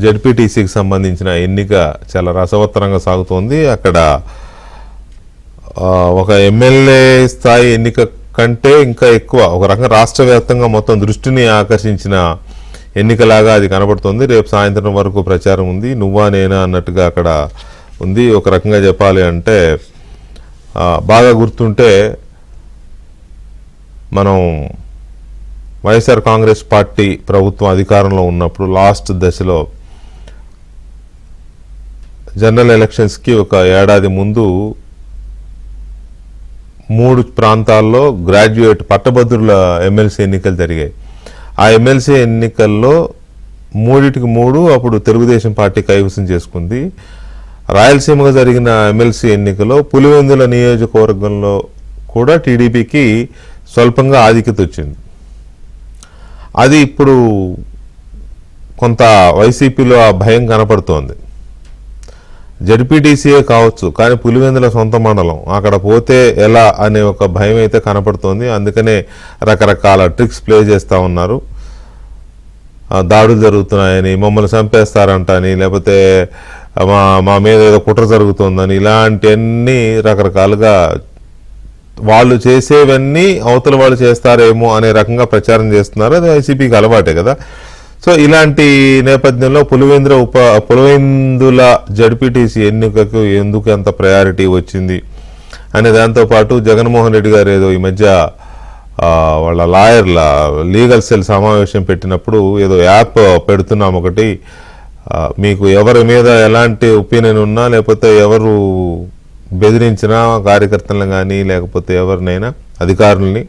జెడ్పీటీసీకి సంబంధించిన ఎన్నిక చాలా రసవత్తరంగా సాగుతోంది. అక్కడ ఒక ఎమ్మెల్యే స్థాయి ఎన్నిక కంటే ఇంకా ఎక్కువ ఒక రకంగా రాష్ట్ర వ్యాప్తంగా మొత్తం దృష్టిని ఆకర్షించిన ఎన్నికలాగా అది కనబడుతుంది. రేపు సాయంత్రం వరకు ప్రచారం ఉంది. నువ్వా నేనా అన్నట్టుగా అక్కడ ఉంది. ఒక రకంగా చెప్పాలి అంటే బాగా గుర్తుంటే మనం వైఎస్ఆర్ కాంగ్రెస్ పార్టీ ప్రభుత్వం అధికారంలో ఉన్నప్పుడు లాస్ట్ దశలో జనరల్ ఎలక్షన్స్కి ఒక ఏడాది ముందు 3 ప్రాంతాల్లో గ్రాడ్యుయేట్ పట్టభద్రుల ఎమ్మెల్సీ ఎన్నికలు జరిగాయి. ఆ ఎమ్మెల్సీ ఎన్నికల్లో 3 అప్పుడు తెలుగుదేశం పార్టీ కైవసం చేసుకుంది. రాయలసీమగా జరిగిన ఎమ్మెల్సీ ఎన్నికలో పులివెందుల నియోజకవర్గంలో కూడా టీడీపీకి స్వల్పంగా ఆధిక్యత వచ్చింది. అది ఇప్పుడు కొంత వైసీపీలో ఆ భయం కనపడుతోంది. జెడ్పీటీసీఏ కావచ్చు, కానీ పులివెందుల సొంత మండలం, అక్కడ పోతే ఎలా అనే ఒక భయం అయితే కనపడుతోంది. అందుకనే రకరకాల ట్రిక్స్ ప్లే చేస్తూ ఉన్నారు. దాడులు జరుగుతున్నాయని, మమ్మల్ని చంపేస్తారంటని, లేకపోతే మా మీద ఏదో కుట్ర జరుగుతుందని, ఇలాంటివన్నీ రకరకాలుగా వాళ్ళు చేసేవన్నీ అవతల వాళ్ళు చేస్తారేమో అనే రకంగా ప్రచారం చేస్తున్నారు. అది వైసీపీకి అలవాటే కదా. సో ఇలాంటి నేపథ్యంలో పులివెందుల జడ్పీటీసీ ఎన్నికకు ఎందుకు ఎంత ప్రయారిటీ వచ్చింది అనే దాంతోపాటు జగన్మోహన్ రెడ్డి గారు ఏదో ఈ మధ్య వాళ్ళ లాయర్ల లీగల్ సెల్ సమావేశం పెట్టినప్పుడు ఏదో యాప్ పెడుతున్నాం ఒకటి, మీకు ఎవరి మీద ఎలాంటి ఒపీనియన్ ఉన్నా లేకపోతే ఎవరు బెదిరించినా కార్యకర్తలను కానీ లేకపోతే ఎవరినైనా అధికారుల్ని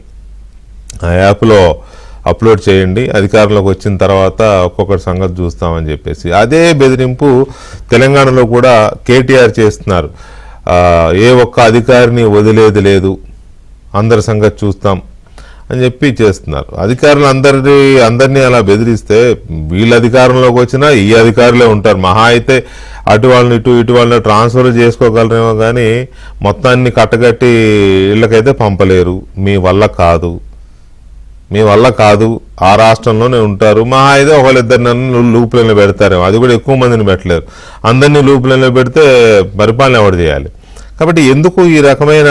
ఆ యాప్లో అప్లోడ్ చేయండి, అధికారంలోకి వచ్చిన తర్వాత ఒక్కొక్కటి సంగతి చూస్తామని చెప్పేసి అదే బెదిరింపు తెలంగాణలో కూడా కేటీఆర్ చేస్తున్నారు. ఏ ఒక్క అధికారిని వదిలేది లేదు, అందరి సంగతి చూస్తాం అని చెప్పి చేస్తున్నారు. అధికారులు అందరినీ అలా బెదిరిస్తే వీళ్ళ అధికారంలోకి వచ్చినా ఈ అధికారులే ఉంటారు. మహా అయితే అటు వాళ్ళని ఇటు వాళ్ళని ట్రాన్స్ఫర్ చేసుకోగలరేమో కానీ మొత్తాన్ని కట్టగట్టి ఇళ్ళకైతే పంపలేరు. మీ వల్ల కాదు, ఆ రాష్ట్రంలోనే ఉంటారు. మహా అయితే ఒకళ్ళిద్దరిని లూపులలో పెడతారేమో, అది కూడా ఎక్కువ మందిని పెట్టలేరు. అందరినీ లూపులలో పెడితే పరిపాలన ఎవరు చేయాలి? కాబట్టి ఎందుకు ఈ రకమైన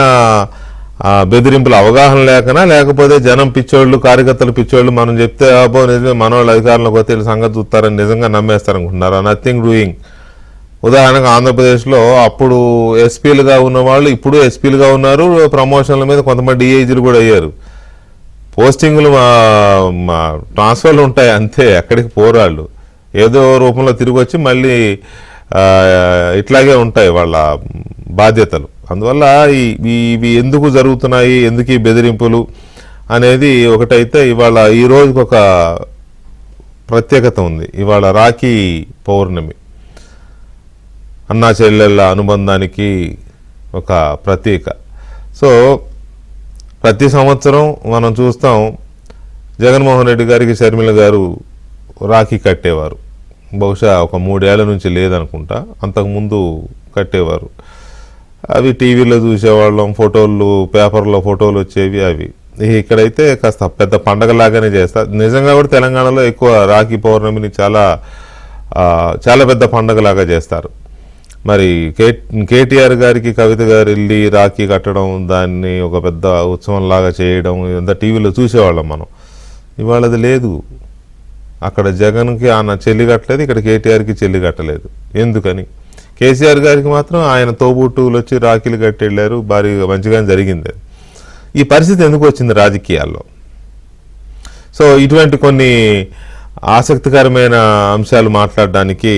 బెదిరింపులు? అవగాహన లేకనా, లేకపోతే జనం పిచ్చోళ్ళు, కార్యకర్తలు పిచ్చోళ్ళు, మనం చెప్తే అబ్బో నిజంగా మన వాళ్ళు అధికారంలోకి వస్తే సంగతి చూస్తారని నిజంగా నమ్మేస్తారనుకుంటున్నారా? Nothing doing. ఉదాహరణకు ఆంధ్రప్రదేశ్లో అప్పుడు ఎస్పీలుగా ఉన్నవాళ్ళు ఇప్పుడు ఎస్పీలుగా ఉన్నారు. ప్రమోషన్ల మీద కొంతమంది డిఐజీలు కూడా అయ్యారు. పోస్టింగులు ట్రాన్స్ఫర్లు ఉంటాయి అంతే, ఎక్కడికి పోరాళ్ళు ఏదో రూపంలో తిరిగి వచ్చి మళ్ళీ ఇట్లాగే ఉంటాయి వాళ్ళ బాధ్యతలు. అందువల్ల ఇవి ఎందుకు జరుగుతున్నాయి, ఎందుకు ఈ బెదిరింపులు అనేది ఒకటైతే ఇవాళ ఈ రోజుకి ఒక ప్రత్యేకత ఉంది. ఇవాళ రాఖీ పౌర్ణమి, అన్నా చెల్లెళ్ళ అనుబంధానికి ఒక ప్రతీక. సో ప్రతి సంవత్సరం మనం చూస్తాం జగన్మోహన్ రెడ్డి గారికి షర్మిల గారు రాఖీ కట్టేవారు. బహుశా ఒక 3 ఏళ్ల నుంచి లేదనుకుంటా, అంతకుముందు కట్టేవారు. అవి టీవీలో చూసేవాళ్ళం, ఫోటోలు పేపర్లో ఫోటోలు వచ్చేవి. అవి ఇక్కడైతే కాస్త పెద్ద పండగలాగానే చేస్తారు. నిజంగా కూడా తెలంగాణలో ఎక్కువ రాఖీ పౌర్ణమిని చాలా పెద్ద పండగలాగా చేస్తారు. మరి కేటీఆర్ గారికి కవిత గారు వెళ్ళి రాఖీ కట్టడం, దాన్ని ఒక పెద్ద ఉత్సవంలాగా చేయడం, ఇదంతా టీవీలో చూసేవాళ్ళం మనం. ఇవాళ అది లేదు. అక్కడ జగన్కి ఆయన చెల్లి కట్టలేదు, ఇక్కడ కేటీఆర్కి చెల్లి కట్టలేదు. ఎందుకని? కేసీఆర్ గారికి మాత్రం ఆయన తోబుట్టువులు వచ్చి రాఖీలు కట్టి వెళ్ళారు, భారీగా మంచిగానే జరిగింది. ఈ పరిస్థితి ఎందుకు వచ్చింది రాజకీయాల్లో? సో ఇటువంటి కొన్ని ఆసక్తికరమైన అంశాలు మాట్లాడడానికి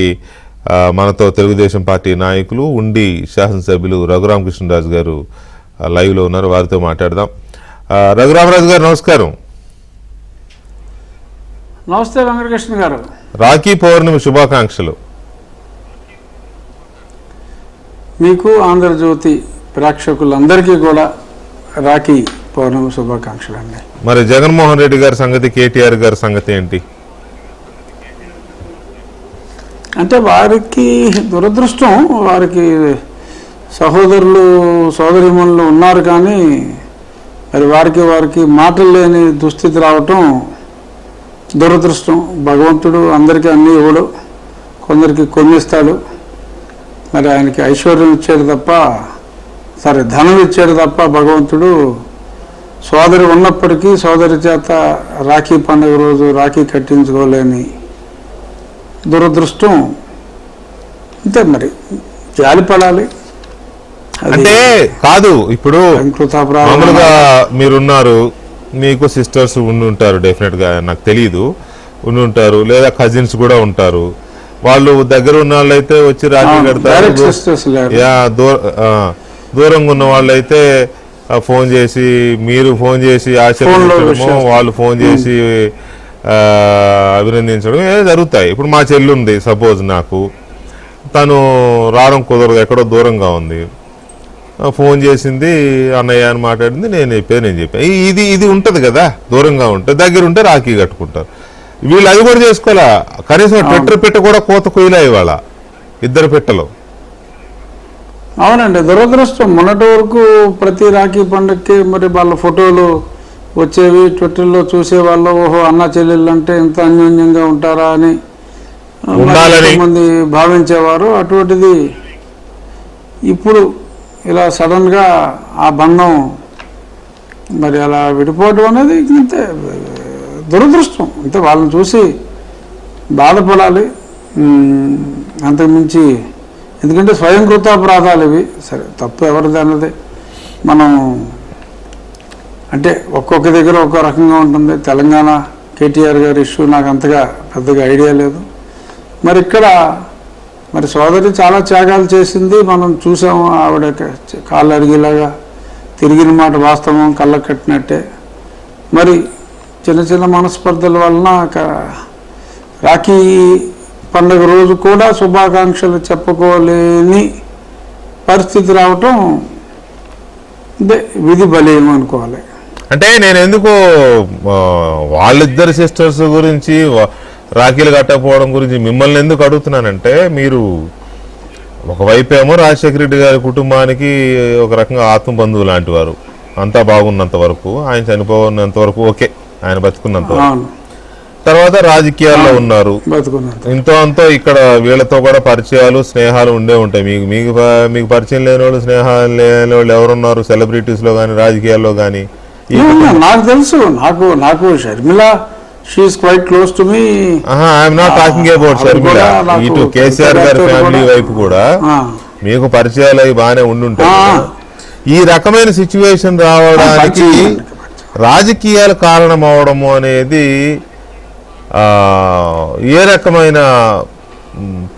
మనతో తెలుగుదేశం పార్టీ నాయకులు, ఉండి శాసనసభ్యులు రఘురామకృష్ణరాజు గారు లైవ్లో ఉన్నారు. వారితో మాట్లాడదాం. రఘురామరాజు గారు నమస్కారం. నమస్తే వెంకటకృష్ణ గారు. రాఖీ పౌర్ణమి శుభాకాంక్షలు. మీకు ఆంధ్రజ్యోతి ప్రేక్షకులందరికీ కూడా రాఖీ పౌర్ణమి శుభాకాంక్షలు అండి. మరి జగన్మోహన్ రెడ్డి గారి సంగతి, కేటీఆర్ గారి సంగతి ఏంటి? అంటే వారికి దురదృష్టం, వారికి సహోదరులు సోదరీమణులు ఉన్నారు, కానీ మరి వారికి మాటలు లేని దుస్థితి రావటం దురదృష్టం. భగవంతుడు అందరికీ అన్నీ ఇవ్వడు, కొందరికి కొన్నిస్తాడు. మరి ఆయనకి ఐశ్వర్యం ఇచ్చాడు తప్ప, సరే ధనం ఇచ్చాడు తప్ప భగవంతుడు సోదరి ఉన్నప్పటికీ సోదరి చేత రాఖీ పండుగ రోజు రాఖీ కట్టించుకోలేని దురదృష్టం. అంతే, మరి జాలిపడాలి. అంటే కాదు, ఇప్పుడు మామూలుగా మీరున్నారు, మీకు సిస్టర్స్ ఉండి ఉంటారు, డెఫినెట్ గా నాకు తెలియదు, ఉండి ఉంటారు, లేదా కజిన్స్ కూడా ఉంటారు. వాళ్ళు దగ్గర ఉన్న వాళ్ళు అయితే వచ్చి రాఖీ కడతారు. దూరంగా ఉన్న వాళ్ళు అయితే ఫోన్ చేసి, మీరు ఫోన్ చేసి ఆశీర్వదించడము, వాళ్ళు ఫోన్ చేసి అభినందించడం జరుగుతాయి. ఇప్పుడు మా చెల్లి ఉంది, సపోజ్ నాకు తను రావడం కుదరదు, ఎక్కడో దూరంగా ఉంది, ఫోన్ చేసింది, అన్నయ్య అని మాట్లాడింది, నేను చెప్పాను. ఇది ఉంటుంది కదా, దూరంగా ఉంటే. దగ్గర ఉంటే రాఖీ కట్టుకుంటారు. వీళ్ళు అది కూడా చేసుకోవాలా, కనీసం పెట్ట కూడా కోత కొయ్యలే ఇవాళ ఇద్దరు పెట్టలు. అవునండి, దురదృష్టం. మొన్నటి వరకు ప్రతి రాఖీ పండుగకి మరి వాళ్ళ ఫోటోలు వచ్చేవి, ట్విట్టర్లో చూసేవాళ్ళు, ఓహో అన్న చెల్లెళ్ళు అంటే ఇంత అన్యోన్యంగా ఉంటారా అని మంది భావించేవారు. అటువంటిది ఇప్పుడు ఇలా సడన్గా ఆ బంధం మరి అలా విడిపోవడం అనేది ఇంతే దురదృష్టం. అంతే, వాళ్ళని చూసి బాధపడాలి, అంతకుమించి. ఎందుకంటే స్వయం కృతాపరాధాలు ఇవి. సరే, తప్పు ఎవరిది అన్నది మనం అంటే ఒక్కొక్క దగ్గర ఒక్కో రకంగా ఉంటుంది. తెలంగాణ కేటీఆర్ గారి ఇష్యూ నాకు అంతగా పెద్దగా ఐడియా లేదు. మరి ఇక్కడ మరి సోదరి చాలా త్యాగాలు చేసింది, మనం చూసాము. ఆవిడ కాళ్ళు అరిగేలాగా తిరిగిన మాట వాస్తవం, కళ్ళ కట్టినట్టే. మరి చిన్న చిన్న మనస్పర్ధల వలన రాఖీ పండుగ రోజు కూడా శుభాకాంక్షలు చెప్పుకోలేని పరిస్థితి రావటం విధి బలీయం అనుకోవాలి. అంటే నేను ఎందుకు వాళ్ళిద్దరు సిస్టర్స్ గురించి, రాఖీలు కట్టకపోవడం గురించి మిమ్మల్ని ఎందుకు అడుగుతున్నానంటే, మీరు ఒకవైపు ఏమో రాజశేఖర రెడ్డి గారి కుటుంబానికి ఒక రకంగా ఆత్మబంధువు లాంటి వారు, అంతా బాగున్నంత వరకు, ఆయన చనిపోయినంత వరకు ఓకే, ఆయన బతుకున్నంత వరకు. తర్వాత రాజకీయాల్లో ఉన్నారు, ఇంతో అంతో ఇక్కడ వీళ్ళతో కూడా పరిచయాలు స్నేహాలు ఉండే ఉంటాయి. మీకు పరిచయం లేని వాళ్ళు, స్నేహాలు లేని వాళ్ళు ఎవరున్నారు సెలబ్రిటీస్ లో కానీ రాజకీయాల్లో కానీ? నాకు తెలుసు, నాకు Sharmila, she's quite close to me. I'm not talking about Sharmila, ఇటు కేసీఆర్ గారి ఫ్యామిలీ వైపు కూడా మీకు పరిచయాలు అవి బాగానే ఉండుంటాయి. ఈ రకమైన సిచ్యువేషన్ రావడానికి రాజకీయాలు కారణం అవడము అనేది ఏ రకమైన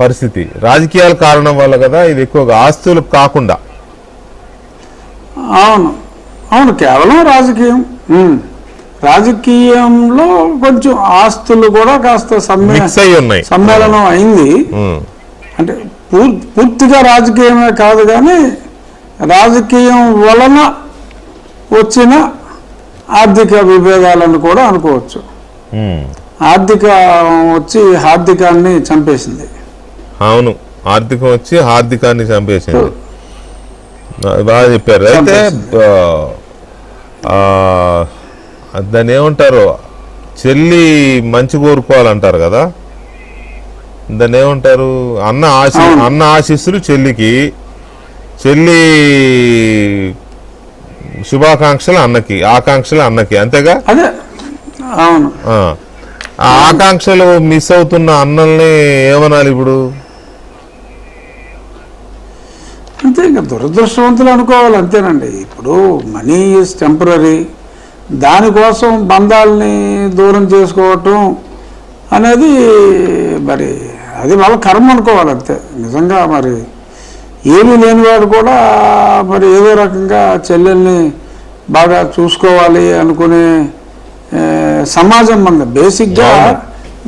పరిస్థితి? రాజకీయాల కారణం వల్ల కదా ఇది, ఎక్కువగా ఆస్తులు కాకుండా. అవును, కేవలం రాజకీయం. రాజకీయంలో కొంచెం ఆస్తులు కూడా కాస్త సమ్మేళనం అయింది. అంటే పూర్తిగా రాజకీయమే కాదు, కానీ రాజకీయం వలన వచ్చిన ఆర్థిక విభేదాలను కూడా అనుకోవచ్చు. హార్దికాన్ని చంపేసింది. అవును, ఆర్థికం వచ్చి హార్దికాన్ని చంపేసింది. బాగా చెప్పారు. అయితే దాన్ని ఏమంటారు, చెల్లి మంచి కోరుకోవాలంటారు కదా, దాన్ని ఏమంటారు, అన్న ఆశీస్సులు చెల్లికి, చెల్లి శుభాకాంక్షలు అన్నకి, ఆకాంక్షలు అన్నకి, అంతేగా? అదే, అవును. ఆ ఆకాంక్షలు మిస్ అవుతున్న అన్నల్ని ఏమనాలి ఇప్పుడు? అంతే, ఇంకా దురదృష్టవంతులు అనుకోవాలి, అంతేనండి. ఇప్పుడు మనీ ఈజ్ టెంపరీ, దానికోసం బంధాలని దూరం చేసుకోవటం అనేది మరి అది వాళ్ళ కర్మ అనుకోవాలి, అంతే. నిజంగా మరి ఏమీ లేనివాడు కూడా మరి ఏదో రకంగా చెల్లెల్ని బాగా చూసుకోవాలి అనుకునే సమాజం మన. బేసిక్గా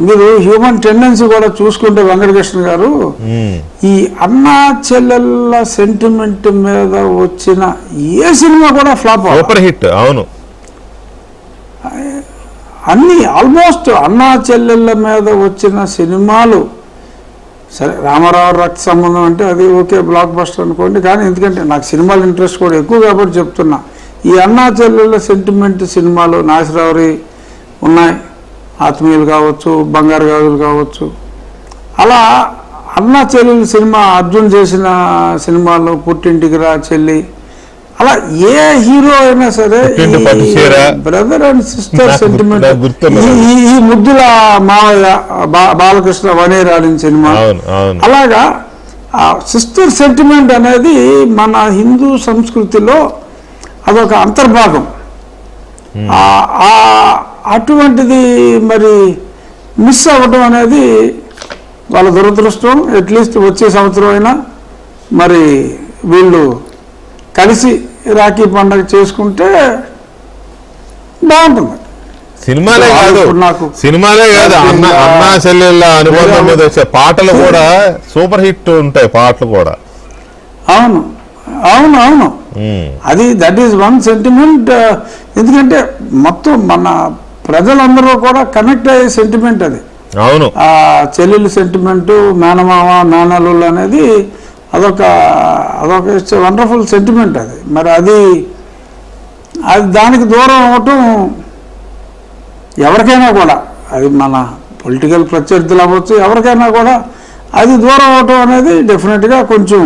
మీరు హ్యూమన్ టెండెన్సీ కూడా చూసుకుంటే వెంకటకృష్ణ గారు, ఈ అన్నా చెల్లెళ్ళ సెంటిమెంట్ మీద వచ్చిన ఏ సినిమా కూడా ఫ్లాప్, సూపర్ హిట్. అవును, అన్ని ఆల్మోస్ట్ అన్నా చెల్లెళ్ళ మీద వచ్చిన సినిమాలు. సరే, రామారావు రక్త సంబంధం అంటే అది ఓకే, బ్లాక్ బస్టర్ అనుకోండి, కానీ ఎందుకంటే నాకు సినిమాల ఇంట్రెస్ట్ కూడా ఎక్కువ కాబట్టి చెప్తున్నా. ఈ అన్నా చెల్లెళ్ళ సెంటిమెంట్ సినిమాలు నాసిరావురి ఉన్నాయి, ఆత్మీయులు కావచ్చు, బంగారు గాజులు కావచ్చు, అలా అన్నా చెల్లెలు సినిమా అర్జున్ చేసిన సినిమాలో పుట్టింటికి రా చెల్లి, అలా ఏ హీరో అయినా సరే బ్రదర్ అండ్ సిస్టర్ సెంటిమెంట్, ఈ ముద్దుల మావయ్య బాలకృష్ణ వనేరాడిన సినిమా, అలాగా సిస్టర్ సెంటిమెంట్ అనేది మన హిందూ సంస్కృతిలో అదొక అంతర్భాగం. అటువంటిది మరి మిస్ అవ్వటం అనేది వాళ్ళ దురదృష్టం. అట్లీస్ట్ వచ్చే సంవత్సరం అయినా మరి వీళ్ళు కలిసి రాఖీ పండుగ చేసుకుంటే బాగుంటుంది. సినిమాలే కాదు అన్నా చెల్లెళ్ళ అనుబంధం మీద వచ్చే పాటలు కూడా సూపర్ హిట్ ఉంటాయి. పాటలు కూడా అవును అవును అవును అది దట్ ఈస్ వన్ సెంటిమెంట్. ఎందుకంటే మొత్తం మన ప్రజలందరూ కూడా కనెక్ట్ అయ్యే సెంటిమెంట్ అది. అవును, ఆ చెల్లెలు సెంటిమెంటు, మేనమామ మేనల్లుళ్ళు అనేది అదొక వండర్ఫుల్ సెంటిమెంట్ అది. మరి అది దానికి దూరం అవటం ఎవరికైనా కూడా, అది మన పొలిటికల్ ప్రత్యర్థులు అవ్వచ్చు, ఎవరికైనా కూడా అది దూరం అవటం అనేది డెఫినెట్గా కొంచెం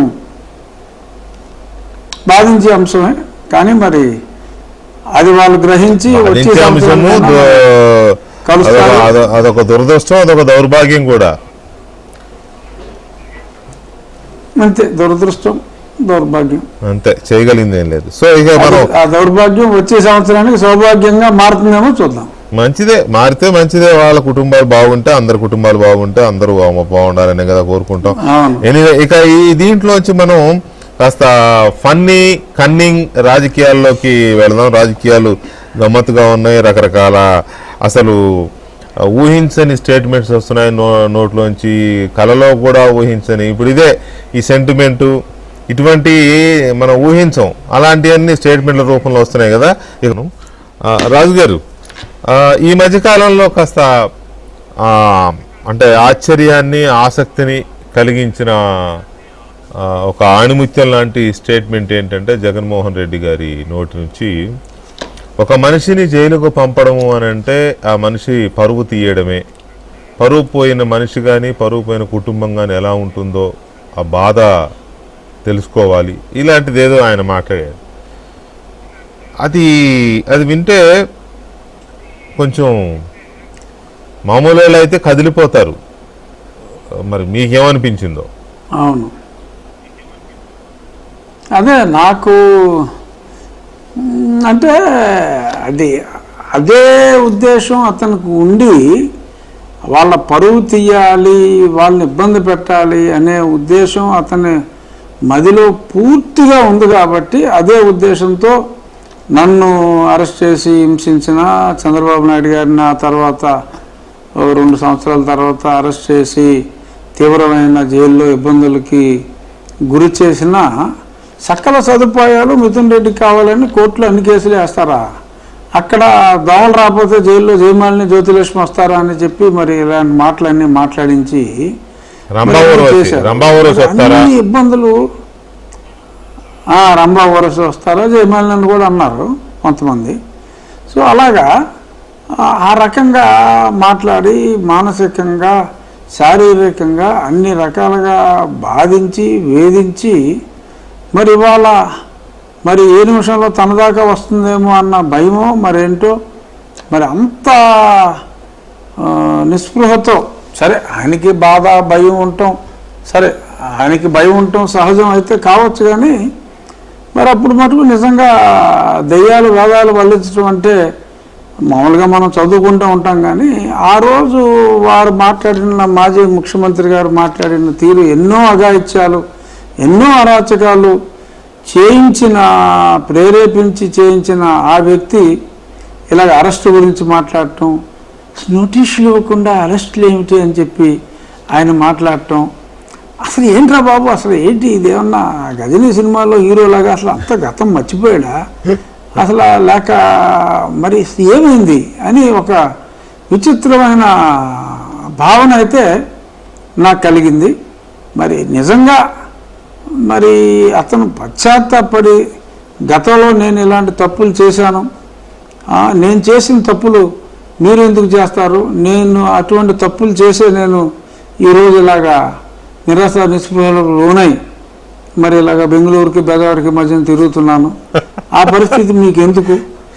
బాధించే అంశమే. కానీ మరి అది వాళ్ళు గ్రహించి అదొక దురదృష్టం, అదొక దౌర్భాగ్యం కూడా. అంతే, దురదృష్టం దౌర్భాగ్యం అంతే, చేయగలిగింది ఏం లేదు. సో ఇక మనం ఆ దౌర్భాగ్యం వచ్చే సంవత్సరానికి సౌభాగ్యంగా మారుతుందేమో చూద్దాం. మంచిదే, మారితే మంచిదే. వాళ్ళ కుటుంబాలు బాగుంటే, అందరి కుటుంబాలు బాగుంటే అందరూ బాగుండాలనే కదా కోరుకుంటాం. ఎనీవే, ఇక ఈ దీంట్లోంచి మనం కాస్త ఫన్నీ కన్నింగ్ రాజకీయాల్లోకి వెళదాం. రాజకీయాలు గమ్మత్తుగా ఉన్నాయి, రకరకాల అసలు ఊహించని స్టేట్మెంట్స్ వస్తున్నాయి నోట్లోంచి, కళలో కూడా ఊహించని. ఇప్పుడు ఇదే ఈ సెంటిమెంటు, ఇటువంటి మనం ఊహించం, అలాంటివన్నీ స్టేట్మెంట్ల రూపంలో వస్తున్నాయి కదా. ఇక రాజు గారు, ఈ మధ్యకాలంలో కాస్త అంటే ఆశ్చర్యాన్ని, ఆసక్తిని కలిగించిన ఒక ఆణిముత్యం లాంటి స్టేట్మెంట్ ఏంటంటే, జగన్మోహన్ రెడ్డి గారి నోటి నుంచి ఒక మనిషిని జైలుకు పంపడము అని అంటే ఆ మనిషి పరువు తీయడమే. పరువు పోయిన మనిషి కానీ, పరువు పోయిన కుటుంబం కానీ ఎలా ఉంటుందో ఆ బాధ తెలుసుకోవాలి, ఇలాంటిదేదో ఆయన మాట్లాడారు. అది వింటే కొంచెం మామూలు వాళ్ళు అయితే కదిలిపోతారు. మరి మీకేమనిపించిందో? అవును, అదే నాకు అంటే అదే ఉద్దేశం అతనికి ఉండి, వాళ్ళ పరువు తీయాలి, వాళ్ళని ఇబ్బంది పెట్టాలి అనే ఉద్దేశం అతని మదిలో పూర్తిగా ఉంది. కాబట్టి అదే ఉద్దేశంతో నన్ను అరెస్ట్ చేసి హింసించిన చంద్రబాబు నాయుడు గారిని ఆ తర్వాత 2 సంవత్సరాల తర్వాత అరెస్ట్ చేసి తీవ్రమైన జైల్లో ఇబ్బందులకి గురి చేసిన సకల సదుపాయాలు మిథున్ రెడ్డికి కావాలని కోర్టులో అన్ని కేసులు వేస్తారా? అక్కడ దోమలు రాకపోతే జైల్లో జయమాలిని జ్యోతిలక్ష్మి వస్తారా అని చెప్పి మరి ఇలాంటి మాటలన్నీ మాట్లాడించి అన్ని ఇబ్బందులు. రంభా వరస వస్తారా, జయమాలిని కూడా అన్నారు కొంతమంది. సో అలాగా ఆ రకంగా మాట్లాడి మానసికంగా, శారీరకంగా అన్ని రకాలుగా బాధించి, వేధించి, మరి ఇవాళ మరి ఏ నిమిషంలో తన దాకా వస్తుందేమో అన్న భయమో మరేంటో, మరి అంత నిస్పృహతో, సరే ఆయనకి బాధ భయం ఉండటం, సరే ఆయనకి భయం ఉండటం సహజం అయితే కావచ్చు, కానీ మరి అప్పుడు మటుకు నిజంగా దెయ్యాలు వేదాలు వల్లించడం అంటే మామూలుగా మనం చదువుకుంటూ ఉంటాం. కానీ ఆ రోజు వారు మాట్లాడిన, మాజీ ముఖ్యమంత్రి గారు మాట్లాడిన తీరు, ఎన్నో అఘాయిత్యాలు, ఎన్నో అరాచకాలు ప్రేరేపించి చేయించిన ఆ వ్యక్తి ఇలాగ అరెస్టు గురించి మాట్లాడటం, నోటీసులు ఇవ్వకుండా అరెస్టులు ఏమిటి అని చెప్పి ఆయన మాట్లాడటం, అసలు ఏంట్రా బాబు, అసలు ఏంటి ఇదేమన్నా గజనీ సినిమాలో హీరోలాగా అసలు అంత గతం మర్చిపోయాడా అసలు, లేక మరి ఏమైంది అని ఒక విచిత్రమైన భావన అయితే నాకు కలిగింది. మరి నిజంగా మరి అతను పశ్చాత్తాపడి, గతంలో నేను ఇలాంటి తప్పులు చేశాను, నేను చేసిన తప్పులు మీరు ఎందుకు చేస్తారు, నేను అటువంటి తప్పులు చేసే నేను ఈరోజు ఇలాగా నిరాశ నిస్పృహలకు లోనై మరి ఇలాగ బెంగళూరుకి బెజవాడికి మధ్యన తిరుగుతున్నాను, ఆ పరిస్థితి మీకు ఎందుకు,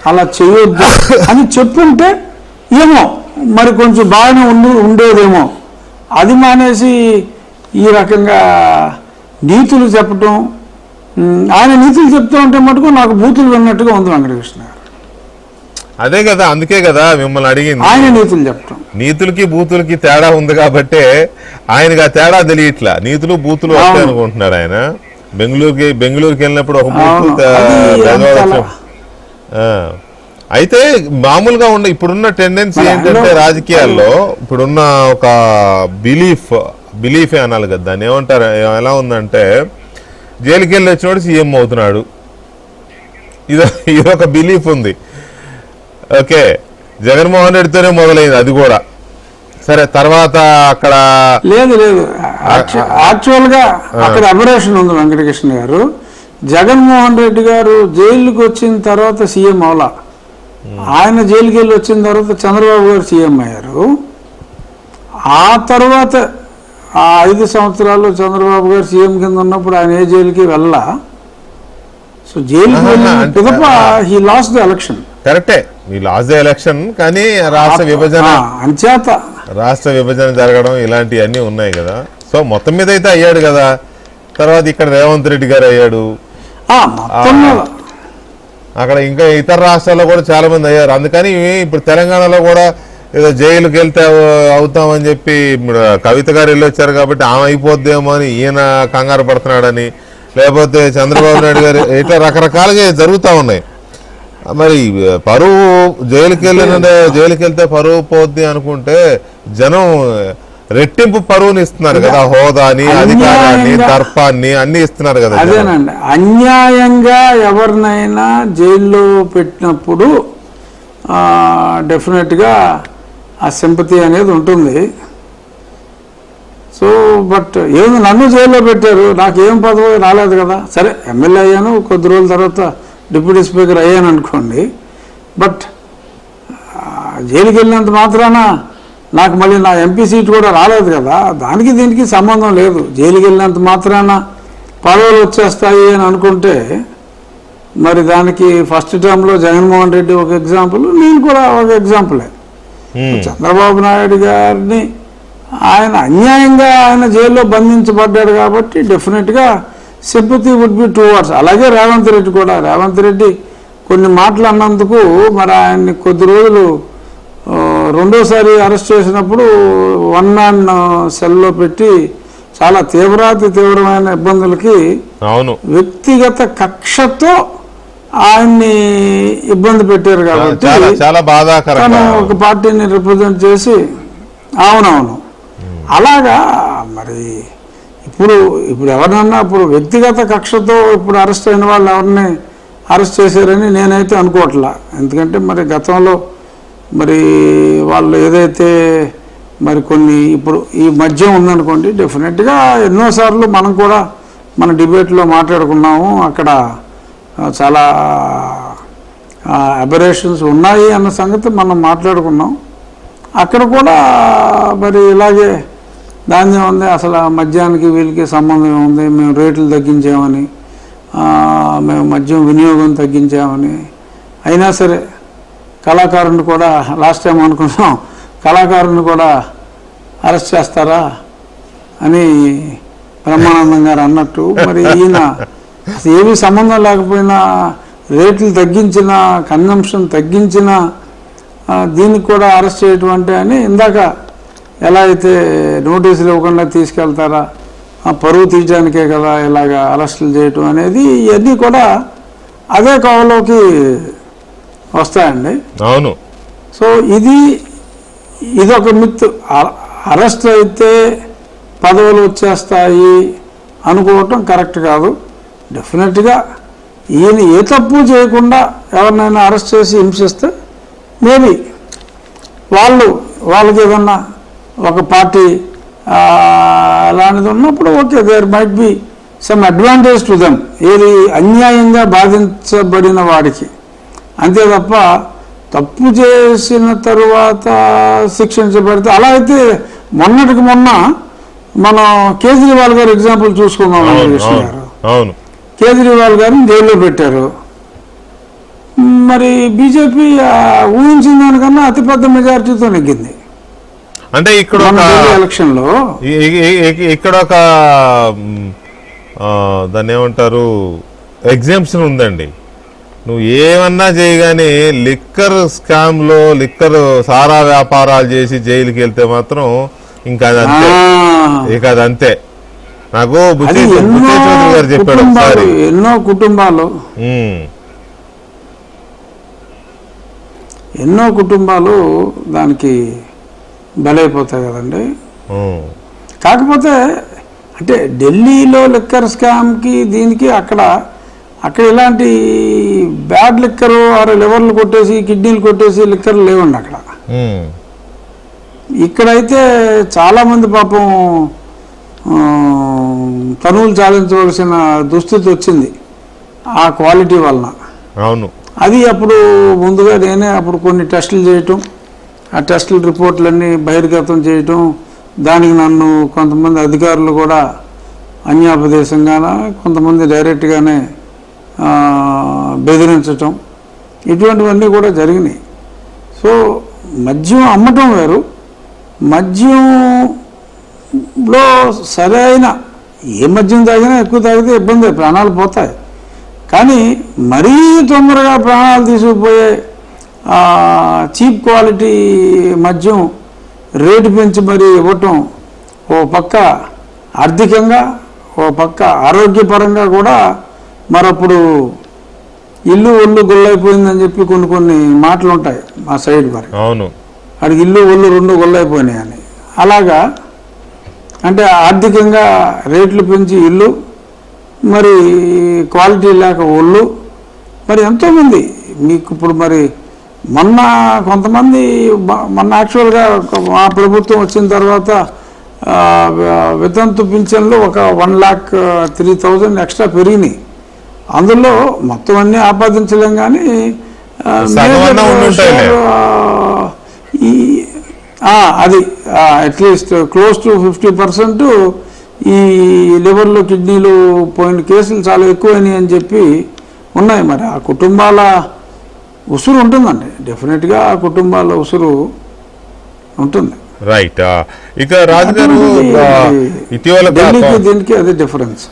అలా చేయొద్దు అని చెప్పుంటే ఏమో మరి కొంచెం బాగానే ఉండేదేమో. అది మానేసి ఈ రకంగా నీతులు చెప్పటం, ఆయన నీతులు చెప్తూ ఉంటే మటుకు నాకు బూతులు విన్నట్టుగా ఉంది వెంకటకృష్ణ గారు. అదే కదా, అందుకే కదా మిమ్మల్ని అడిగింది. ఆయన నీతులు చెప్పటం, నీతులకి బూతులకి తేడా ఉంది కాబట్టి ఆయనకి ఆ తేడా తెలియట్లా. నీతులు బూతులు వస్తాయి అనుకుంటున్నాడు ఆయన. బెంగళూరుకి వెళ్ళినప్పుడు ఒక బూతు అయితే మామూలుగా ఇప్పుడున్న టెండెన్సీ ఏంటంటే రాజకీయాల్లో ఇప్పుడున్న ఒక బిలీఫే అనాలి కదా దాన్ని, ఏమంటారు, ఎలా ఉందంటే జైలుకి వెళ్ళి వచ్చినోడు సీఎం అవుతున్నాడు, ఇదొక బిలీఫ్ ఉంది. ఓకే, జగన్మోహన్ రెడ్డితోనే మొదలైంది అది కూడా. సరే, తర్వాత అక్కడ లేదు యాక్చువల్ గా అక్కడ అబరేషన్ ఉంది వెంకటకృష్ణ గారు. జగన్మోహన్ రెడ్డి గారు జైలుకి వచ్చిన తర్వాత సీఎం అవలా, ఆయన జైలుకి వెళ్ళి వచ్చిన తర్వాత చంద్రబాబు గారు సీఎం అయ్యారు. ఆ తర్వాత ఆ 5 సంవత్సరాలు చంద్రబాబు గారు సీఎం కింద ఉన్నప్పుడు ఆయన ఏ జైలుకి వెళ్ళా. సో జైలుకి వెళ్ళిన హీ లాస్ట్ ది ఎలక్షన్. కరెక్టే, ఈ లాస్ట్ ది ఎలక్షన్, కానీ రాష్ట్ర విభజన జరగడం ఇలాంటివన్నీ ఉన్నాయి కదా. సో మొత్తం మీద అయితే అయ్యాడు కదా. తర్వాత ఇక్కడ రేవంత్ రెడ్డి గారు అయ్యాడు, అక్కడ ఇంకా ఇతర రాష్ట్రాల్లో కూడా చాలా మంది అయ్యారు. అందుకని ఇప్పుడు తెలంగాణలో కూడా ఏదో జైలుకి వెళ్తే అవుతామని చెప్పి కవిత గారు వెళ్ళి వచ్చారు కాబట్టి ఆమె అయిపోద్దేమో అని ఈయన కంగారు పడుతున్నాడని, లేకపోతే చంద్రబాబు నాయుడు గారు, ఇట్లా రకరకాలుగా జరుగుతూ ఉన్నాయి. మరి పరువు జైలుకి వెళ్తే పరువు పోద్ది అనుకుంటే జనం రెట్టింపు పరువుని ఇస్తున్నారు కదా, హోదాని, అధికారాన్ని, దర్పాన్ని అన్ని ఇస్తున్నారు కదా. అదేనండి, అన్యాయంగా ఎవరినైనా జైల్లో పెట్టినప్పుడు డెఫినెట్గా ఆ సింపతి అనేది ఉంటుంది. సో బట్ ఏమి నన్ను జైల్లో పెట్టారు, నాకేం పదవి రాలేదు కదా. సరే, ఎమ్మెల్యే అయ్యాను, కొద్ది రోజుల తర్వాత డిప్యూటీ స్పీకర్ అయ్యాను అనుకోండి. బట్ జైలుకి వెళ్ళినంత మాత్రాన నాకు మళ్ళీ నా ఎంపీ సీట్ కూడా రాలేదు కదా. దానికి దీనికి సంబంధం లేదు. జైలుకి వెళ్ళినంత మాత్రాన పదవులు వచ్చేస్తాయి అని అనుకుంటే మరి దానికి ఫస్ట్ టర్మ్లో జగన్మోహన్ రెడ్డి ఒక ఎగ్జాంపుల్, నేను కూడా ఒక ఎగ్జాంపులే. చంద్రబాబు నాయుడు గారిని ఆయన అన్యాయంగా ఆయన జైల్లో బంధించబడ్డాడు కాబట్టి డెఫినెట్గా సింపతి వుడ్ బి టువర్డ్స్. అలాగే రేవంత్ రెడ్డి కూడా, రేవంత్ రెడ్డి కొన్ని మాటలు అన్నందుకు మరి ఆయన్ని కొద్ది రోజులు రెండోసారి అరెస్ట్ చేసినప్పుడు 1 man సెల్లో పెట్టి చాలా తీవ్రమైన ఇబ్బందులకి వ్యక్తిగత కక్షతో ఆయన్ని ఇబ్బంది పెట్టారు కాబట్టి చాలా బాధాకరం. ఒక పార్టీని రిప్రజెంట్ చేసి అవునవును అలాగా. మరి ఇప్పుడు ఎవరినన్నా ఇప్పుడు వ్యక్తిగత కక్షతో ఇప్పుడు అరెస్ట్ అయిన వాళ్ళు ఎవరిని అరెస్ట్ చేశారని నేనైతే అనుకోవట్లా. ఎందుకంటే మరి గతంలో మరి వాళ్ళు ఏదైతే మరి కొన్ని ఇప్పుడు ఈ మద్యం ఉందనుకోండి, డెఫినెట్గా ఎన్నోసార్లు మనం కూడా మన డిబేట్లో మాట్లాడుకున్నాము. అక్కడ చాలా అబరేషన్స్ ఉన్నాయి అన్న సంగతి మనం మాట్లాడుకున్నాం. అక్కడ కూడా మరి ఇలాగే దాని ఉంది, అసలు మద్యానికి వీళ్ళకి సంబంధం ఏముంది, మేము రేట్లు తగ్గించామని, మేము మద్యం వినియోగం తగ్గించామని. అయినా సరే కళాకారుని కూడా లాస్ట్ టైం అనుకున్నాం, కళాకారుని కూడా అరెస్ట్ చేస్తారా అని బ్రహ్మానందం గారు అన్నట్టు మరి ఈయన అసలు ఏమీ సంబంధం లేకపోయినా రేట్లు తగ్గించిన, కన్జంప్షన్ తగ్గించిన దీనికి కూడా అరెస్ట్ చేయటం అంటే అని ఇందాక ఎలా అయితే నోటీసులు ఇవ్వకుండా తీసుకెళ్తారా, పరువు తీయడానికే కదా ఇలాగ అరెస్టులు చేయటం అనేది, ఇవన్నీ కూడా అదే కోవలోకి వస్తాయండి. అవును. సో ఇదొక మిత్. అరెస్ట్ అయితే పదవులు వచ్చేస్తాయి అనుకోవటం కరెక్ట్ కాదు. డెఫినెట్గా ఈయన ఏ తప్పు చేయకుండా ఎవరినైనా అరెస్ట్ చేసి హింసిస్తే మేబీ వాళ్ళకి ఏదన్నా ఒక పార్టీ అలాంటిది ఉన్నప్పుడు okay, there might be some advantage to them, ఏది అన్యాయంగా బాధించబడిన వాడికి. అంతే తప్ప తప్పు చేసిన తరువాత శిక్షించబడితే అలా అయితే మొన్నటికి మొన్న మనం కేజ్రీవాల్ గారు ఎగ్జాంపుల్ చూసుకుందాం అవును కృష్ణ అవును గారు. అవును కేజ్రీవాల్ గారిని జైల్లో పెట్టారు. మరి బీజేపీ ఊహించిన దానికన్నా అతిపెద్ద మెజారిటీతో నెగ్గింది అంటే ఇక్కడ మన ఒక ఢిల్లీ ఎలక్షన్లో. ఇక్కడ ఒక దాన్ని ఏమంటారు ఎగ్జామ్షన్ ఉందండి. నువ్వు ఏమన్నా చేయగానే లిక్కర్ స్కామ్లో లిక్కర్ సారా వ్యాపారాలు చేసి జైలుకి వెళ్తే మాత్రం ఇంకా అది అంతే, ఇక అది అంతే. నాకు అది బుచ్చయ్య చౌదరి గారు చెప్పాడు ఒకసారి. ఎన్నో కుటుంబాలు దానికి బలైపోతాయి కదండి. కాకపోతే అంటే ఢిల్లీలో లిక్కర్ స్కామ్కి దీనికి అక్కడ ఇలాంటి బ్యాడ్ లిక్కరు లివర్లు కొట్టేసి కిడ్నీలు కొట్టేసి లిక్కర్లు లేవండి అక్కడ. ఇక్కడైతే చాలామంది పాపం తనువులు చాలించవలసిన దుస్థితి వచ్చింది ఆ క్వాలిటీ వలన. అవును, అది అప్పుడు ముందుగా నేనే అప్పుడు కొన్ని టెస్టులు చేయటం, ఆ టెస్టుల రిపోర్ట్లన్నీ బహిర్గతం చేయటం, దానికి నన్ను కొంతమంది అధికారులు కూడా అన్యాపదేశంగానే కొంతమంది డైరెక్ట్గానే బెదిరించటం, ఇటువంటివన్నీ కూడా జరిగినాయి. సో మద్యం అమ్మటం వేరు, మద్యంలో సరైన ఏ మద్యం తాగినా ఎక్కువ తాగితే ఇబ్బంది, ప్రాణాలు పోతాయి. కానీ మరీ తొందరగా ప్రాణాలు తీసుకుపోయే చీప్ క్వాలిటీ మద్యం రేటు పెంచి మరీ ఇవ్వటం ఓ పక్క ఆర్థికంగా, ఓ పక్క ఆరోగ్యపరంగా కూడా మరప్పుడు ఇల్లు ఒళ్ళు గొల్లైపోయిందని చెప్పి కొన్ని మాటలు ఉంటాయి మా సైడ్. మరి అవును, అడిగి ఇల్లు ఒళ్ళు రెండు గొల్లైపోయినాయి అని. అలాగా అంటే ఆర్థికంగా రేట్లు పెంచి ఇల్లు, మరి క్వాలిటీ లేక ఒళ్ళు, మరి ఎంతోమంది మీకు ఇప్పుడు మరి మొన్న కొంతమంది మొన్న యాక్చువల్గా మా ప్రభుత్వం వచ్చిన తర్వాత వితంతు పింఛన్లు ఒక 1,03,000 ఎక్స్ట్రా పెరిగినాయి. అందులో మొత్తం అన్నీ ఆపాదించలేం కానీ అది అట్లీస్ట్ క్లోజ్ టు 50% ఈ లివర్లు కిడ్నీలు పోయిన కేసులు చాలా ఎక్కువైనాయి అని చెప్పి ఉన్నాయి. మరి ఆ కుటుంబాల ఉసురు ఉంటుందండి, డెఫినెట్గా ఆ కుటుంబాల ఉసురు ఉంటుంది. రైట్. ఇక రాజుగారు ఇటీవల దీనికి అదే డిఫరెన్స్.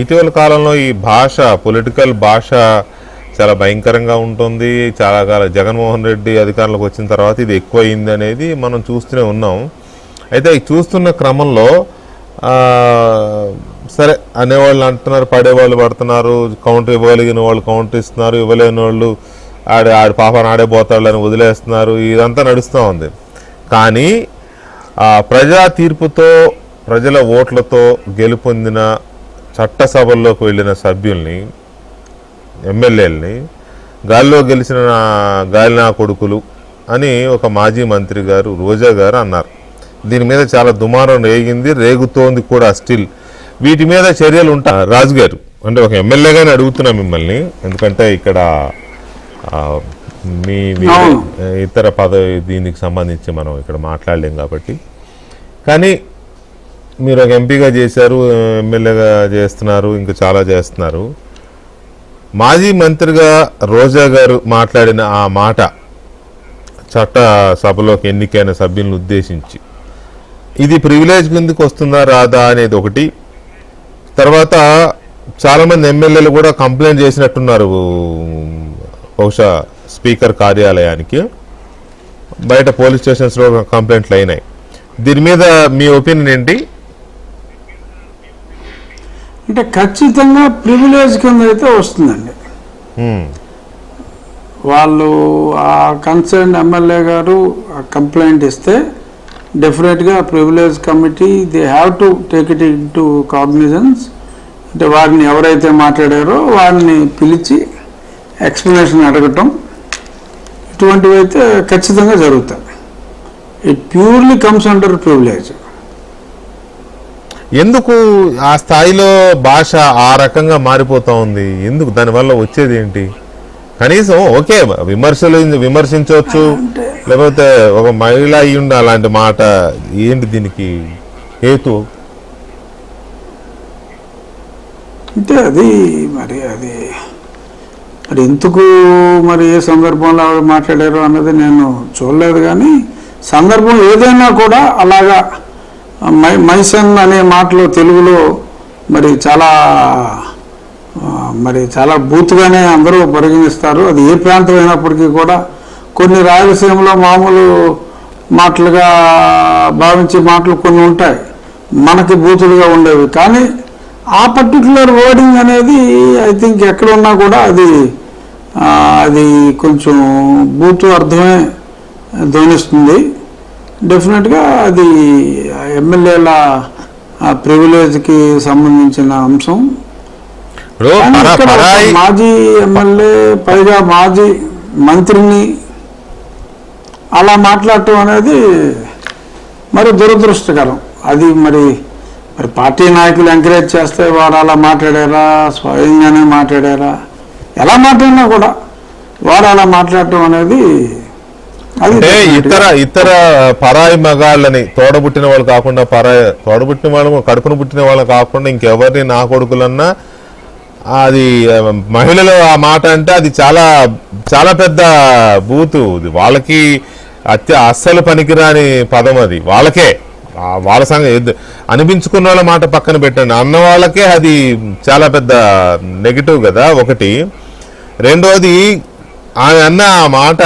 ఇటీవల కాలంలో ఈ భాష, పొలిటికల్ భాష చాలా భయంకరంగా ఉంటుంది. చాలా కాలం జగన్మోహన్ రెడ్డి అధికారంలోకి వచ్చిన తర్వాత ఇది ఎక్కువ అయింది అనేది మనం చూస్తూనే ఉన్నాం. అయితే ఈ చూస్తున్న క్రమంలో సరే అనేవాళ్ళు అంటున్నారు, పడేవాళ్ళు పడుతున్నారు, కౌంటర్ ఇవ్వగలిగిన వాళ్ళు కౌంటర్ ఇస్తున్నారు, ఇవ్వలేని వాళ్ళు ఆడి పాపను ఆడే పోతాళ్ళని వదిలేస్తున్నారు. ఇదంతా నడుస్తూ ఉంది. కానీ ప్రజా తీర్పుతో, ప్రజల ఓట్లతో గెలుపొందిన చట్టసభల్లోకి వెళ్ళిన సభ్యుల్ని, ఎమ్మెల్యేలని గాలిలో గెలిచిన గాలినా కొడుకులు అని ఒక మాజీ మంత్రి గారు రోజా గారు అన్నారు. దీని మీద చాలా దుమారం రేగింది, రేగుతోంది కూడా స్టిల్. వీటి మీద చర్యలు ఉంటాయి రాజు గారు? అంటే ఒక ఎమ్మెల్యేగానే అడుగుతున్నా మిమ్మల్ని, ఎందుకంటే ఇక్కడ మీ ఇతర పదవి దీనికి సంబంధించి మనం ఇక్కడ మాట్లాడలేం కాబట్టి. కానీ మీరు ఒక ఎంపీగా చేశారు, ఎమ్మెల్యేగా చేస్తున్నారు, ఇంకా చాలా చేస్తున్నారు. మాజీ మంత్రిగా రోజా గారు మాట్లాడిన ఆ మాట చట్ట సభలోకి ఎన్నికైన సభ్యులను ఉద్దేశించి, ఇది ప్రివిలేజ్ కిందకి వస్తుందా రాదా అనేది ఒకటి. తర్వాత చాలామంది ఎమ్మెల్యేలు కూడా కంప్లైంట్ చేసినట్టున్నారు, బహుశా స్పీకర్ కార్యాలయానికి, బయట పోలీస్ స్టేషన్స్లో కంప్లైంట్లు అయినాయి. దీని మీద మీ ఒపీనియన్ ఏంటి? అంటే ఖచ్చితంగా ప్రివిలేజ్ కింద అయితే వస్తుందండి. వాళ్ళు ఆ కన్సర్న్ ఎమ్మెల్యే గారు కంప్లైంట్ ఇస్తే డెఫినెట్గా privilege committee they have to take it in to cognizance. అంటే వారిని ఎవరైతే మాట్లాడారో వారిని పిలిచి ఎక్స్ప్లెనేషన్ అడగటం, ఇటువంటివి అయితే ఖచ్చితంగా జరుగుతాయి. It purely comes under privilege. ఎందుకు ఆ స్థాయిలో భాష ఆ రకంగా మారిపోతూ ఉంది? ఎందుకు? దానివల్ల వచ్చేది ఏంటి? కనీసం ఓకే విమర్శించవచ్చు, లేకపోతే ఒక మహిళ అయ్యుండి అలాంటి మాట ఏంటి దీనికి హేతు? అంటే అది మరి ఎందుకు మరి ఏ సందర్భంలో ఆవిడ మాట్లాడారు అన్నది నేను చూడలేదు. కానీ సందర్భం ఏదైనా కూడా అలాగా మైసన్ అనే మాటలు తెలుగులో మరి చాలా బూత్గానే అందరూ పరిగణిస్తారు. అది ఏ ప్రాంతం అయినప్పటికీ కూడా కొన్ని రాయలసీమలో మామూలు మాటలుగా భావించే మాటలు కొన్ని ఉంటాయి, మనకి బూతులుగా ఉండేవి. కానీ ఆ పర్టికులర్ వర్డింగ్ అనేది ఐ థింక్ ఎక్కడ ఉన్నా కూడా అది కొంచెం బూతు అర్థమే ధ్వనిస్తుంది. డెఫినెట్గా అది ఎమ్మెల్యేల ప్రివిలేజ్కి సంబంధించిన అంశం. మాజీ ఎమ్మెల్యే పైగా మాజీ మంత్రిని అలా మాట్లాడటం అనేది మరి దురదృష్టకరం. అది మరి పార్టీ నాయకులు ఎంకరేజ్ చేస్తే వాడు అలా మాట్లాడారా, స్వయంగానే మాట్లాడారా, ఎలా మాట్లాడినా కూడా వాడు అలా మాట్లాడటం అనేది అంటే ఇతర పరాయి మగాళ్ళని తోడబుట్టిన వాళ్ళు కాకుండా తోడబుట్టిన వాళ్ళు కడుపును పుట్టిన వాళ్ళు కాకుండా ఇంకెవరిని నా కొడుకులన్నా అది మహిళలు ఆ మాట అంటే అది చాలా చాలా పెద్ద బూతు. వాళ్ళకి అస్సలు పనికిరాని పదం అది. వాళ్ళ సంగతి అనిపించుకున్న వాళ్ళ మాట పక్కన పెట్టండి, అన్న వాళ్ళకే అది చాలా పెద్ద నెగిటివ్ కదా ఒకటి. రెండోది ఆమె అన్న ఆ మాట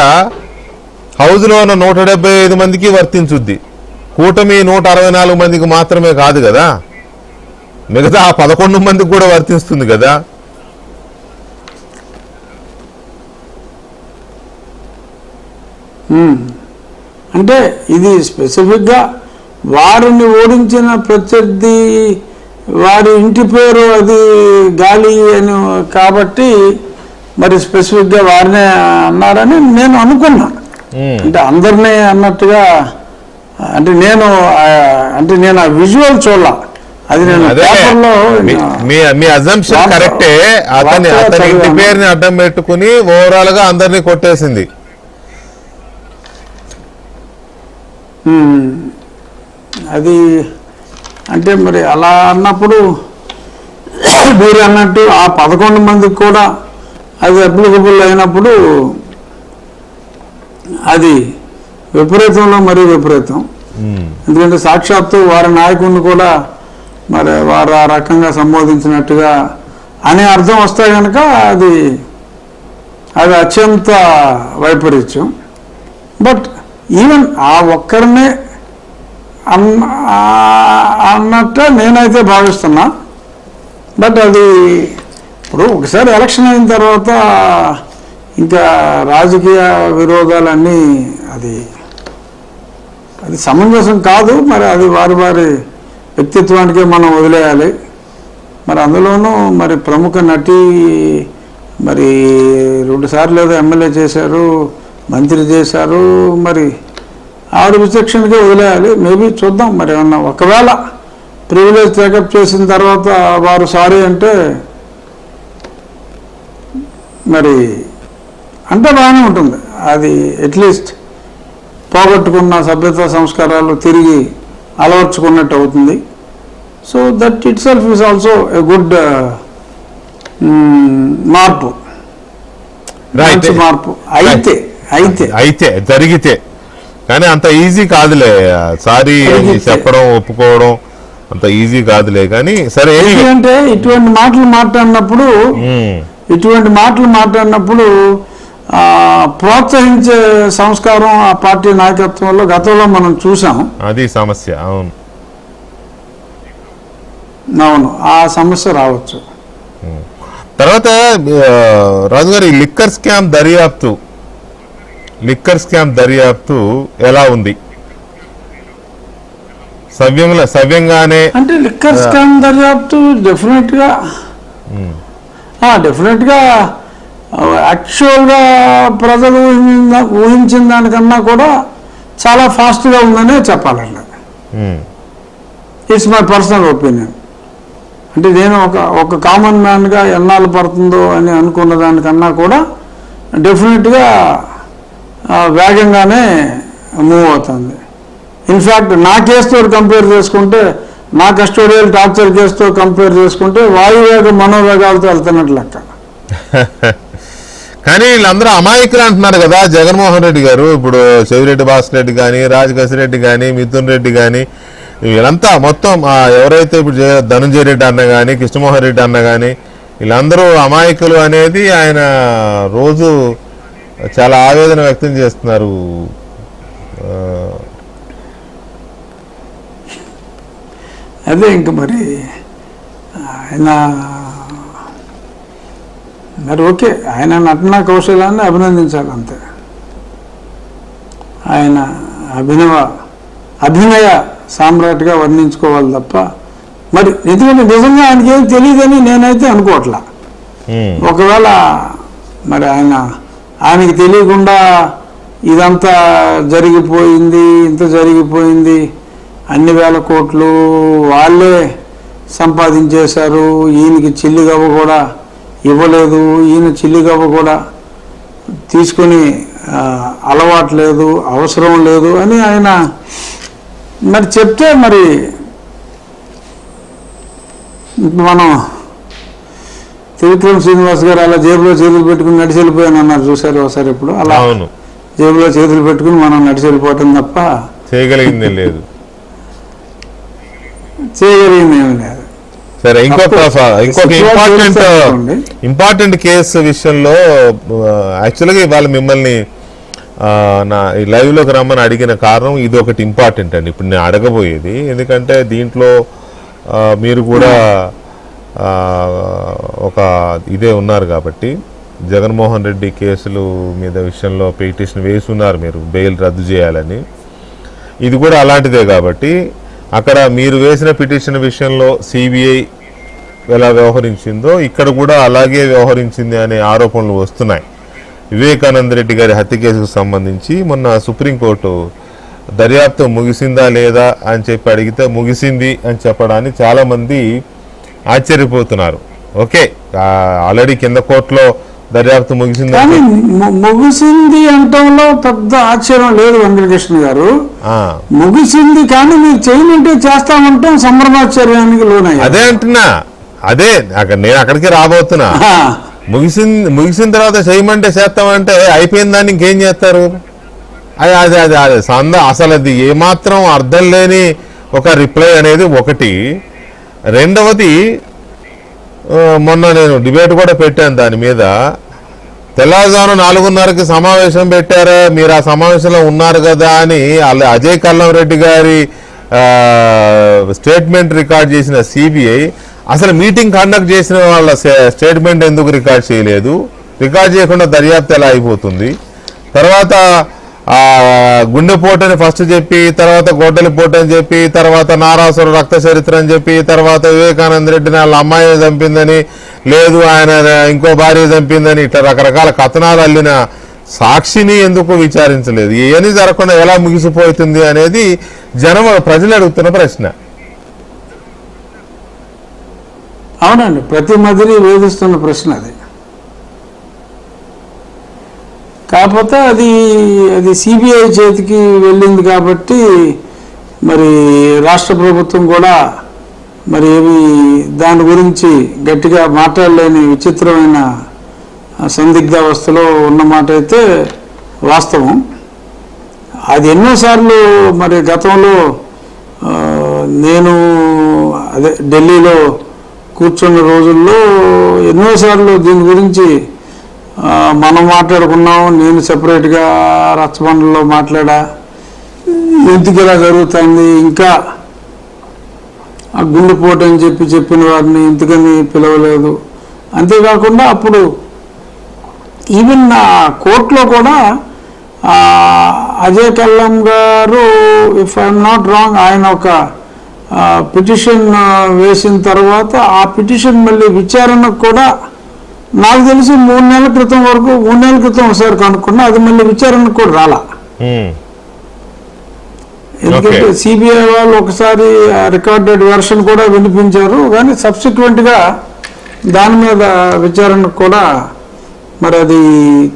హౌజ్లో ఉన్న 175 మందికి వర్తించుద్ది, కూటమి 164 మందికి మాత్రమే కాదు కదా, మిగతా 11 మందికి కూడా వర్తిస్తుంది కదా. అంటే ఇది స్పెసిఫిక్గా వారిని ఓడించిన ప్రత్యర్థి వారి ఇంటి పేరు అది గాలి అని కాబట్టి మరి స్పెసిఫిక్గా వారినే అన్నారని నేను అనుకున్నా. అంటే అందరినీ అన్నట్టుగా అంటే నేను ఆ విజువల్ చూడాల. అది నేను పేపర్లో మీ అజంప్షన్ కరెక్టే. అతని ఇంటి పేరుని అడ్డం పెట్టుకుని ఓవరాల్ గా అందరినీ కొట్టేసింది. అది అంటే మరి అలా అన్నప్పుడు మీరు అన్నట్టు ఆ 11 మందికి కూడా అది అప్లికబుల్ అయినప్పుడు అది విపరీతంలో మరీ విపరీతం. ఎందుకంటే సాక్షాత్తు వారి నాయకుడిని కూడా మరి వారు ఆ రకంగా సంబోధించినట్టుగా అనే అర్థం వస్తే కనుక అది అత్యంత వైపరీత్యం. బట్ ఈవెన్ ఆ ఒక్కరినే అన్నట్టు నేనైతే భావిస్తున్నా. బట్ అది ఇప్పుడు ఒకసారి ఎలక్షన్ అయిన తర్వాత ఇంకా రాజకీయ విరోధాలన్నీ అది సమంజసం కాదు. మరి అది వారి వ్యక్తిత్వానికే మనం వదిలేయాలి. మరి అందులోనూ మరి ప్రముఖ నటి మరి 2 సార్లు ఏదో ఎమ్మెల్యే చేశారు, మంత్రి చేశారు, మరి ఆవిడ విచక్షణకే వదిలేయాలి. మేబీ చూద్దాం మరి ఏమన్నా ఒకవేళ ప్రివిలేజ్ టేకప్ చేసిన తర్వాత వారు సారీ అంటే మరి అంటే బాగానే ఉంటుంది. అది అట్లీస్ట్ పోగొట్టుకున్న సభ్యత సంస్కారాలు తిరిగి అలవర్చుకున్నట్టు అవుతుంది. So that it self is also a good మార్పు, మంచి మార్పు అయితే జరిగితే. కానీ అంత ఈజీ కాదులే సారీ చెప్పడం, ఒప్పుకోవడం అంత ఈజీ కాదులే. కానీ సరే అంటే ఇటువంటి మాటలు మాట్లాడినప్పుడు ప్రోత్సహించే సంస్కారం ఆ పార్టీ నాయకత్వంలో గతంలో మనం చూసాం. అది సమస్య. అవును, ఆ సమస్య రావచ్చు. తర్వాత రాజుగారి లిక్కర్ స్కామ్ దర్యాప్తు ఎలా ఉంది? సవ్యంగానే అంటే లిక్కర్ స్కామ్ దర్యాప్తు డెఫినెట్ గా యాక్చువల్గా ప్రజలు ఊహించిన దానికన్నా కూడా చాలా ఫాస్ట్గా ఉందనే చెప్పాలండి. It's my personal opinion. అంటే నేను ఒక కామన్ మ్యాన్గా ఎన్నాళ్ళు పడుతుందో అని అనుకున్న దానికన్నా కూడా డెఫినెట్గా వేగంగానే మూవ్ అవుతుంది. ఇన్ఫ్యాక్ట్ నా కేసుతో కంపేర్ చేసుకుంటే నా కస్టోడియల్ టార్చర్ కేసుతో కంపేర్ చేసుకుంటే వాయువేగ మనోవేగాలతో వెళ్తున్నట్లు లెక్క. కానీ వీళ్ళందరూ అమాయకులు అంటున్నారు కదా జగన్మోహన్ రెడ్డి గారు. ఇప్పుడు చెవిరెడ్డి భాస్కర్ రెడ్డి కానీ, రాజకసిరెడ్డి కానీ, మిథున్ రెడ్డి కానీ, వీళ్ళంతా మొత్తం ఎవరైతే ఇప్పుడు ధనంజయ రెడ్డి అన్న కానీ, కృష్ణమోహన్ రెడ్డి అన్న కానీ, వీళ్ళందరూ అమాయకులు అనేది ఆయన రోజు చాలా ఆవేదన వ్యక్తం చేస్తున్నారు. అదే ఇంక మరి ఆయన మరి ఓకే, ఆయన నటనా కౌశలాన్ని అభినందించాలి అంతే. ఆయన అభినయ సామ్రాట్గా వర్ణించుకోవాలి తప్ప మరి ఎందుకంటే నిజంగా ఆయనకి ఏం తెలియదని నేనైతే అనుకోవట్లా. ఒకవేళ మరి ఆయనకి తెలియకుండా ఇదంతా జరిగిపోయింది, ఇంత జరిగిపోయింది, అన్ని వేల కోట్లు వాళ్ళే సంపాదించేశారు, ఈయనకి చిల్లిగవ్వ కూడా ఇవ్వలేదు, ఈయన చిల్లిగవ్వ కూడా తీసుకొని అలవాటు లేదు, అవసరం లేదు అని ఆయన మరి చెప్తే మరి మనం త్రివిక్రమ్ శ్రీనివాస్ గారు అలా జేబులో చేతులు పెట్టుకుని నడిచి వెళ్ళిపోయాను అన్నారు చూసారు ఒకసారి. ఇప్పుడు అలా జేబులో చేతులు పెట్టుకుని మనం నడిచి వెళ్ళిపోవటం తప్ప చేయగలిగింది లేదు, చేయగలిగింది ఏమి లేదు. సరే, ఇంకొక ఇంపార్టెంట్ కేసు విషయంలో యాక్చువల్గా ఇవాళ మిమ్మల్ని నా ఈ లైవ్లోకి రమ్మని అడిగిన కారణం ఇది ఒకటి ఇంపార్టెంట్ అండి. ఇప్పుడు నేను అడగబోయేది, ఎందుకంటే దీంట్లో మీరు కూడా ఒక ఇదే ఉన్నారు కాబట్టి, జగన్మోహన్ రెడ్డి కేసులు మీద విషయంలో పిటిషన్ వేసి ఉన్నారు మీరు బెయిల్ రద్దు చేయాలని. ఇది కూడా అలాంటిదే కాబట్టి అక్కడ మీరు వేసిన పిటిషన్ విషయంలో సిబిఐ ఎలా వ్యవహరించిందో ఇక్కడ కూడా అలాగే వ్యవహరించింది అనే ఆరోపణలు వస్తున్నాయి. వివేకానంద రెడ్డి గారి హత్య కేసుకు సంబంధించి మొన్న సుప్రీంకోర్టు దర్యాప్తు ముగిసిందా లేదా అని చెప్పి అడిగితే ముగిసింది అని చెప్పడానికి చాలామంది ఆశ్చర్యపోతున్నారు. ఓకే, ఆల్రెడీ కింద కోర్టులో దర్యాప్తు ముగిసింది, ముగిసింది అంటంలో పెద్ద ఆశ్చర్యం లేదు వెంకటకృష్ణ గారు. ముగిసింది కానీ మీరు చేయమంటే చేస్తామంటాం సంభ్రమాశ్చర్యానికి లోనయ్యా. అదే అంటున్నా, అదే నేను అక్కడికి రాబోతున్నా. ముగిసిన తర్వాత చేయమంటే చేస్తామంటే అయిపోయిన దాన్ని ఇంకేం చేస్తారు? అది అది అది అది అసలు అది ఏమాత్రం అర్థం లేని ఒక రిప్లై అనేది ఒకటి. రెండవది, మొన్న నేను డిబేట్ కూడా పెట్టాను దాని మీద. తెల్లవారుజామున 4:30కి సమావేశం పెట్టారా, మీరు ఆ సమావేశంలో ఉన్నారు కదా అని అజయ్ కల్లం రెడ్డి గారి స్టేట్మెంట్ రికార్డ్ చేసిన సిబిఐ అసలు మీటింగ్ కండక్ట్ చేసిన వాళ్ళ స్టేట్మెంట్ ఎందుకు రికార్డ్ చేయలేదు? రికార్డ్ చేయకుండా దర్యాప్తు ఎలా అయిపోతుంది? తర్వాత గుండెపోటు అని ఫస్ట్ చెప్పి, తర్వాత గొడ్డలిపోటు అని చెప్పి, తర్వాత నారాసుర రక్త చరిత్ర అని చెప్పి, తర్వాత వివేకానంద రెడ్డిని వాళ్ళ అమ్మాయిని చంపిందని, లేదు ఆయన ఇంకో భార్య చంపిందని, ఇట్లా రకరకాల కథనాలు అల్లిన సాక్షిని ఎందుకు విచారించలేదు? ఇవన్నీ జరగకుండా ఎలా ముగిసిపోతుంది అనేది ప్రజలు అడుగుతున్న ప్రశ్న. అవునండి, ప్రతి మదిని వేధిస్తున్న ప్రశ్న అది. కాకపోతే అది సిబిఐ చేతికి వెళ్ళింది కాబట్టి మరి రాష్ట్ర ప్రభుత్వం కూడా మరి ఏమి దాని గురించి గట్టిగా మాట్లాడలేని విచిత్రమైన సందిగ్ధావస్థలో ఉన్నమాట అయితే వాస్తవం. అది ఎన్నోసార్లు మరి గతంలో నేను ఢిల్లీలో కూర్చున్న రోజుల్లో ఎన్నోసార్లు దీని గురించి మనం మాట్లాడుకున్నాం. నేను సెపరేట్గా రచ్చబండలో మాట్లాడా, ఎందుకు ఇలా జరుగుతుంది, ఇంకా గుండెపోటు అని చెప్పిన వారిని ఎందుకని పిలవలేదు. అంతేకాకుండా అప్పుడు ఈవెన్ కోర్టులో కూడా అజయ్ కల్లం గారు, ఇఫ్ ఐఎమ్ నాట్ రాంగ్, ఆయన ఒక పిటిషన్ వేసిన తర్వాత ఆ పిటిషన్ మళ్ళీ విచారణకు కూడా నాకు తెలిసి 3 నెలల క్రితం వరకు, 3 నెలల క్రితం ఒకసారి కనుక్కున్నా, అది మళ్ళీ విచారణకు కూడా రాలా. ఎందుకంటే సిబిఐ వాళ్ళు ఒకసారి రికార్డెడ్ వెర్షన్ కూడా వినిపించారు, కానీ సబ్సిక్వెంట్గా దాని మీద విచారణకు కూడా మరి అది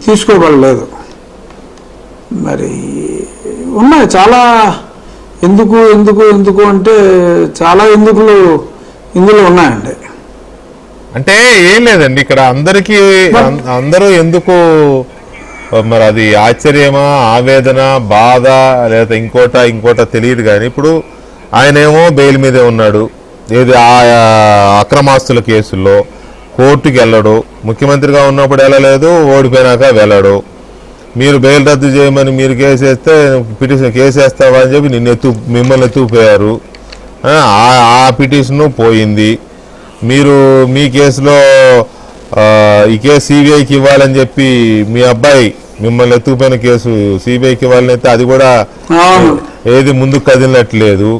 తీసుకోబడలేదు. మరి ఉన్నాయి చాలా ఎందుకు ఎందుకు ఎందుకు అంటే చాలా ఎందుకులు ఇందులో ఉన్నాయండి. అంటే ఏం లేదండి ఇక్కడ అందరూ ఎందుకు మరి అది ఆశ్చర్యమా, ఆవేదన, బాధ లేదా ఇంకోట తెలియదు. కానీ ఇప్పుడు ఆయనేమో బెయిల్ మీదే ఉన్నాడు. ఏది అక్రమాస్తుల కేసుల్లో కోర్టుకి వెళ్ళడు. ముఖ్యమంత్రిగా ఉన్నప్పుడు వెళ్ళలేదు, ఓడిపోయినాక వెళ్ళడు. మీరు బెయిల్ రద్దు చేయమని మీరు కేసేస్తే పిటిషన్ కేసేస్తావా అని చెప్పి మిమ్మల్ని ఎత్తుకుపోయారు. ఆ పిటిషను పోయింది. మీరు మీ కేసులో ఈ కేసు సిబిఐకి ఇవ్వాలని చెప్పి మీ అబ్బాయి మిమ్మల్ని ఎత్తుకుపోయిన కేసు సిబిఐకి ఇవ్వాలని అయితే అది కూడా ఏది ముందుకు కదిలినట్లేదు.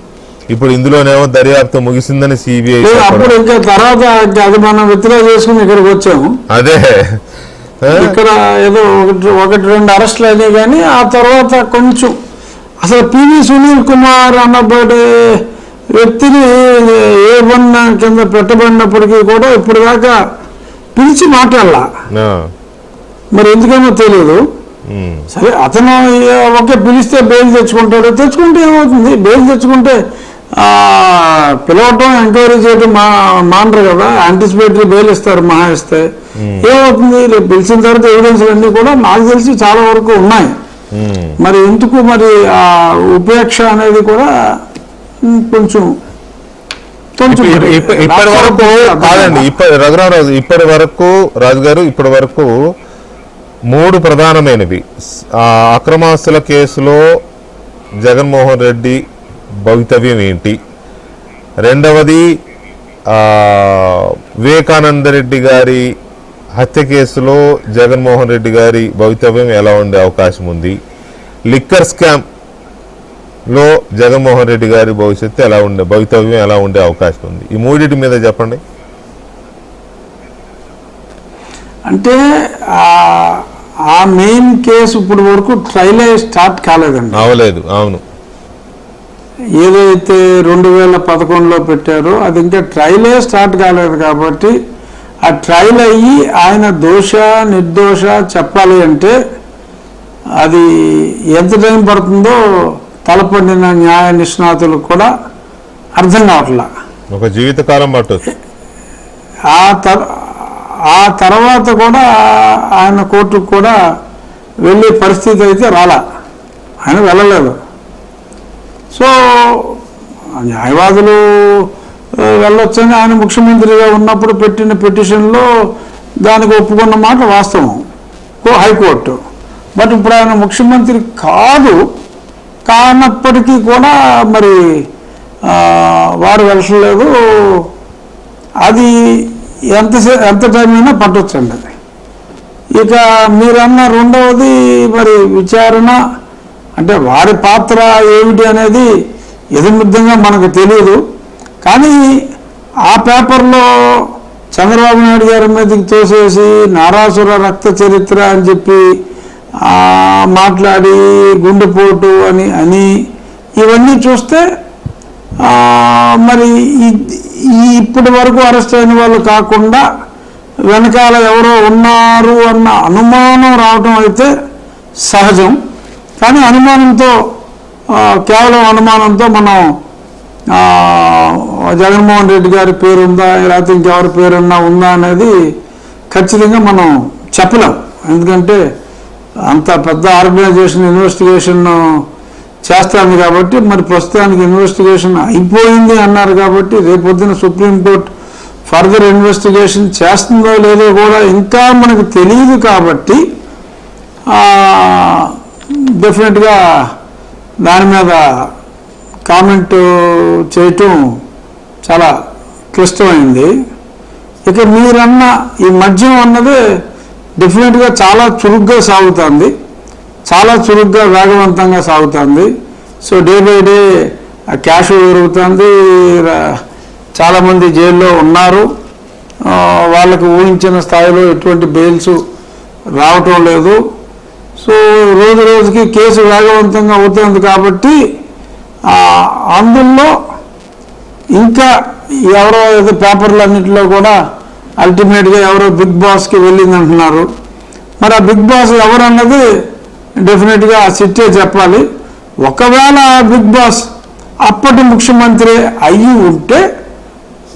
ఇప్పుడు ఇందులోనేమో దర్యాప్తు ముగిసిందని సిబిఐ అప్పుడు ఇంకా తర్వాత అది మనం విత్డ్రా చేసుకుని ఇక్కడికి వచ్చాము. అదే ఇక్కడ ఏదో ఒకటి రెండు అరెస్టులు అయినాయి. కానీ ఆ తర్వాత కొంచెం అసలు పివి సునీల్ కుమార్ అన్నప్పటి వ్యక్తిని A1 కింద పెట్టబడినప్పటికీ కూడా ఇప్పుడు దాకా పిలిచి మాట్లాడాల. మరి ఎందుకేమో తెలియదు. సరే అతను ఒకే పిలిస్తే బెయిల్ తెచ్చుకుంటాడు. తెచ్చుకుంటే ఏమవుతుంది? బెయిల్ తెచ్చుకుంటే పిలవటం, ఎంక్వైరీ చేయడం మానరు కదా. యాంటిసిపేటరీ బెయిల్ ఇస్తారు మహా ఇస్తే. ఏమవుతుంది? రేపు పిలిచిన తర్వాత ఎవిడెన్స్లు అన్నీ కూడా నాకు తెలిసి చాలా వరకు ఉన్నాయి. మరి ఎందుకు మరి ఆ ఉపేక్ష అనేది కూడా కొంచెం ఇప్పటి వరకు కాదండి. రఘురామరాజు రాజు గారు ఇప్పటి వరకు 3 ప్రధానమైనవి. అక్రమాస్తుల కేసులో జగన్మోహన్ రెడ్డి భవితవ్యం ఏంటి, రెండవది వివేకానంద రెడ్డి గారి హత్య కేసులో జగన్మోహన్ రెడ్డి గారి భవితవ్యం ఎలా ఉండే అవకాశం ఉంది, లిక్కర్ స్కామ్ లో జగన్మోహన్ రెడ్డి గారి భవితవ్యం ఎలా ఉండే అవకాశం ఉంది. ఈ మూడింటి మీద చెప్పండి. అంటే ఆ మెయిన్ కేసు ఇప్పుడు వరకు ట్రయల్ స్టార్ట్ కాలేదండి. అవలేదు. అవును. ఏదైతే 2011లో పెట్టారో అది ఇంకా ట్రయలే స్టార్ట్ కాలేదు. కాబట్టి ఆ ట్రయల్ అయ్యి ఆయన దోష నిర్దోష చెప్పాలి అంటే అది ఎంత టైం పడుతుందో తలపడిన న్యాయ నిష్ణాతులకు కూడా అర్థం కావట్లా. ఒక జీవితకాలం పట్టదు. ఆ తర్వాత కూడా ఆయన కోర్టుకు కూడా వెళ్ళే పరిస్థితి అయితే రాలా. ఆయన వెళ్ళలేదు. సో న్యాయవాదులు వెళ్ళొచ్చని ఆయన ముఖ్యమంత్రిగా ఉన్నప్పుడు పెట్టిన పిటిషన్లో దానికి ఒప్పుకున్న మాట వాస్తవం హైకోర్టు. బట్ ఇప్పుడు ఆయన ముఖ్యమంత్రి కానప్పటికీ కూడా మరి వారు వెళ్ళలేదు. అది ఎంత టైం అయినా పట్టొచ్చండి అది. ఇక మీరన్న రెండవది మరి విచారణ అంటే వారి పాత్ర ఏమిటి అనేది ఎదుముద్దంగా మనకు తెలియదు. కానీ ఆ పేపర్లో చంద్రబాబు నాయుడు గారి మీదకి తోసేసి నారాసుర రక్త చరిత్ర అని చెప్పి మాట్లాడి గుండెపోటు అని ఇవన్నీ చూస్తే మరి ఇప్పటి వరకు అరెస్ట్ అయిన వాళ్ళు కాకుండా వెనకాల ఎవరో ఉన్నారు అన్న అనుమానం రావటం అయితే సహజం. కానీ కేవలం అనుమానంతో మనం జగన్మోహన్ రెడ్డి గారి పేరు ఉందా లేకపోతే ఇంకెవరి పేరున్నా ఉందా అనేది ఖచ్చితంగా మనం చెప్పలేం. ఎందుకంటే అంత పెద్ద ఆర్గనైజేషన్ ఇన్వెస్టిగేషన్ చేస్తాను కాబట్టి మరి ప్రస్తుతానికి ఇన్వెస్టిగేషన్ అయిపోయింది అన్నారు కాబట్టి రేపొద్దున సుప్రీంకోర్టు ఫర్దర్ ఇన్వెస్టిగేషన్ చేస్తుందో లేదో కూడా ఇంకా మనకు తెలియదు. కాబట్టి డెఫినెట్గా దాని మీద కామెంట్ చేయటం చాలా క్లిష్టమైంది. ఇక మీరన్న ఈ మద్యం అన్నది డెఫినెట్గా చాలా చురుగ్గా సాగుతుంది, చాలా చురుగ్గా వేగవంతంగా సాగుతుంది. So day by day cash పెరుగుతుంది. చాలామంది జైల్లో ఉన్నారు. వాళ్ళకు ఊహించిన స్థాయిలో ఎటువంటి బెయిల్స్ రావటం లేదు. సో రోజు రోజుకి కేసు వేగవంతంగా అవుతుంది. కాబట్టి అందులో ఇంకా ఎవరో ఏదో పేపర్లన్నింటిలో కూడా అల్టిమేట్గా ఎవరో బిగ్ బాస్కి వెళ్ళింది అంటున్నారు. మరి ఆ బిగ్ బాస్ ఎవరన్నది డెఫినెట్గా సిట్టే చెప్పాలి. ఒకవేళ బిగ్ బాస్ అప్పటి ముఖ్యమంత్రి అయ్యి ఉంటే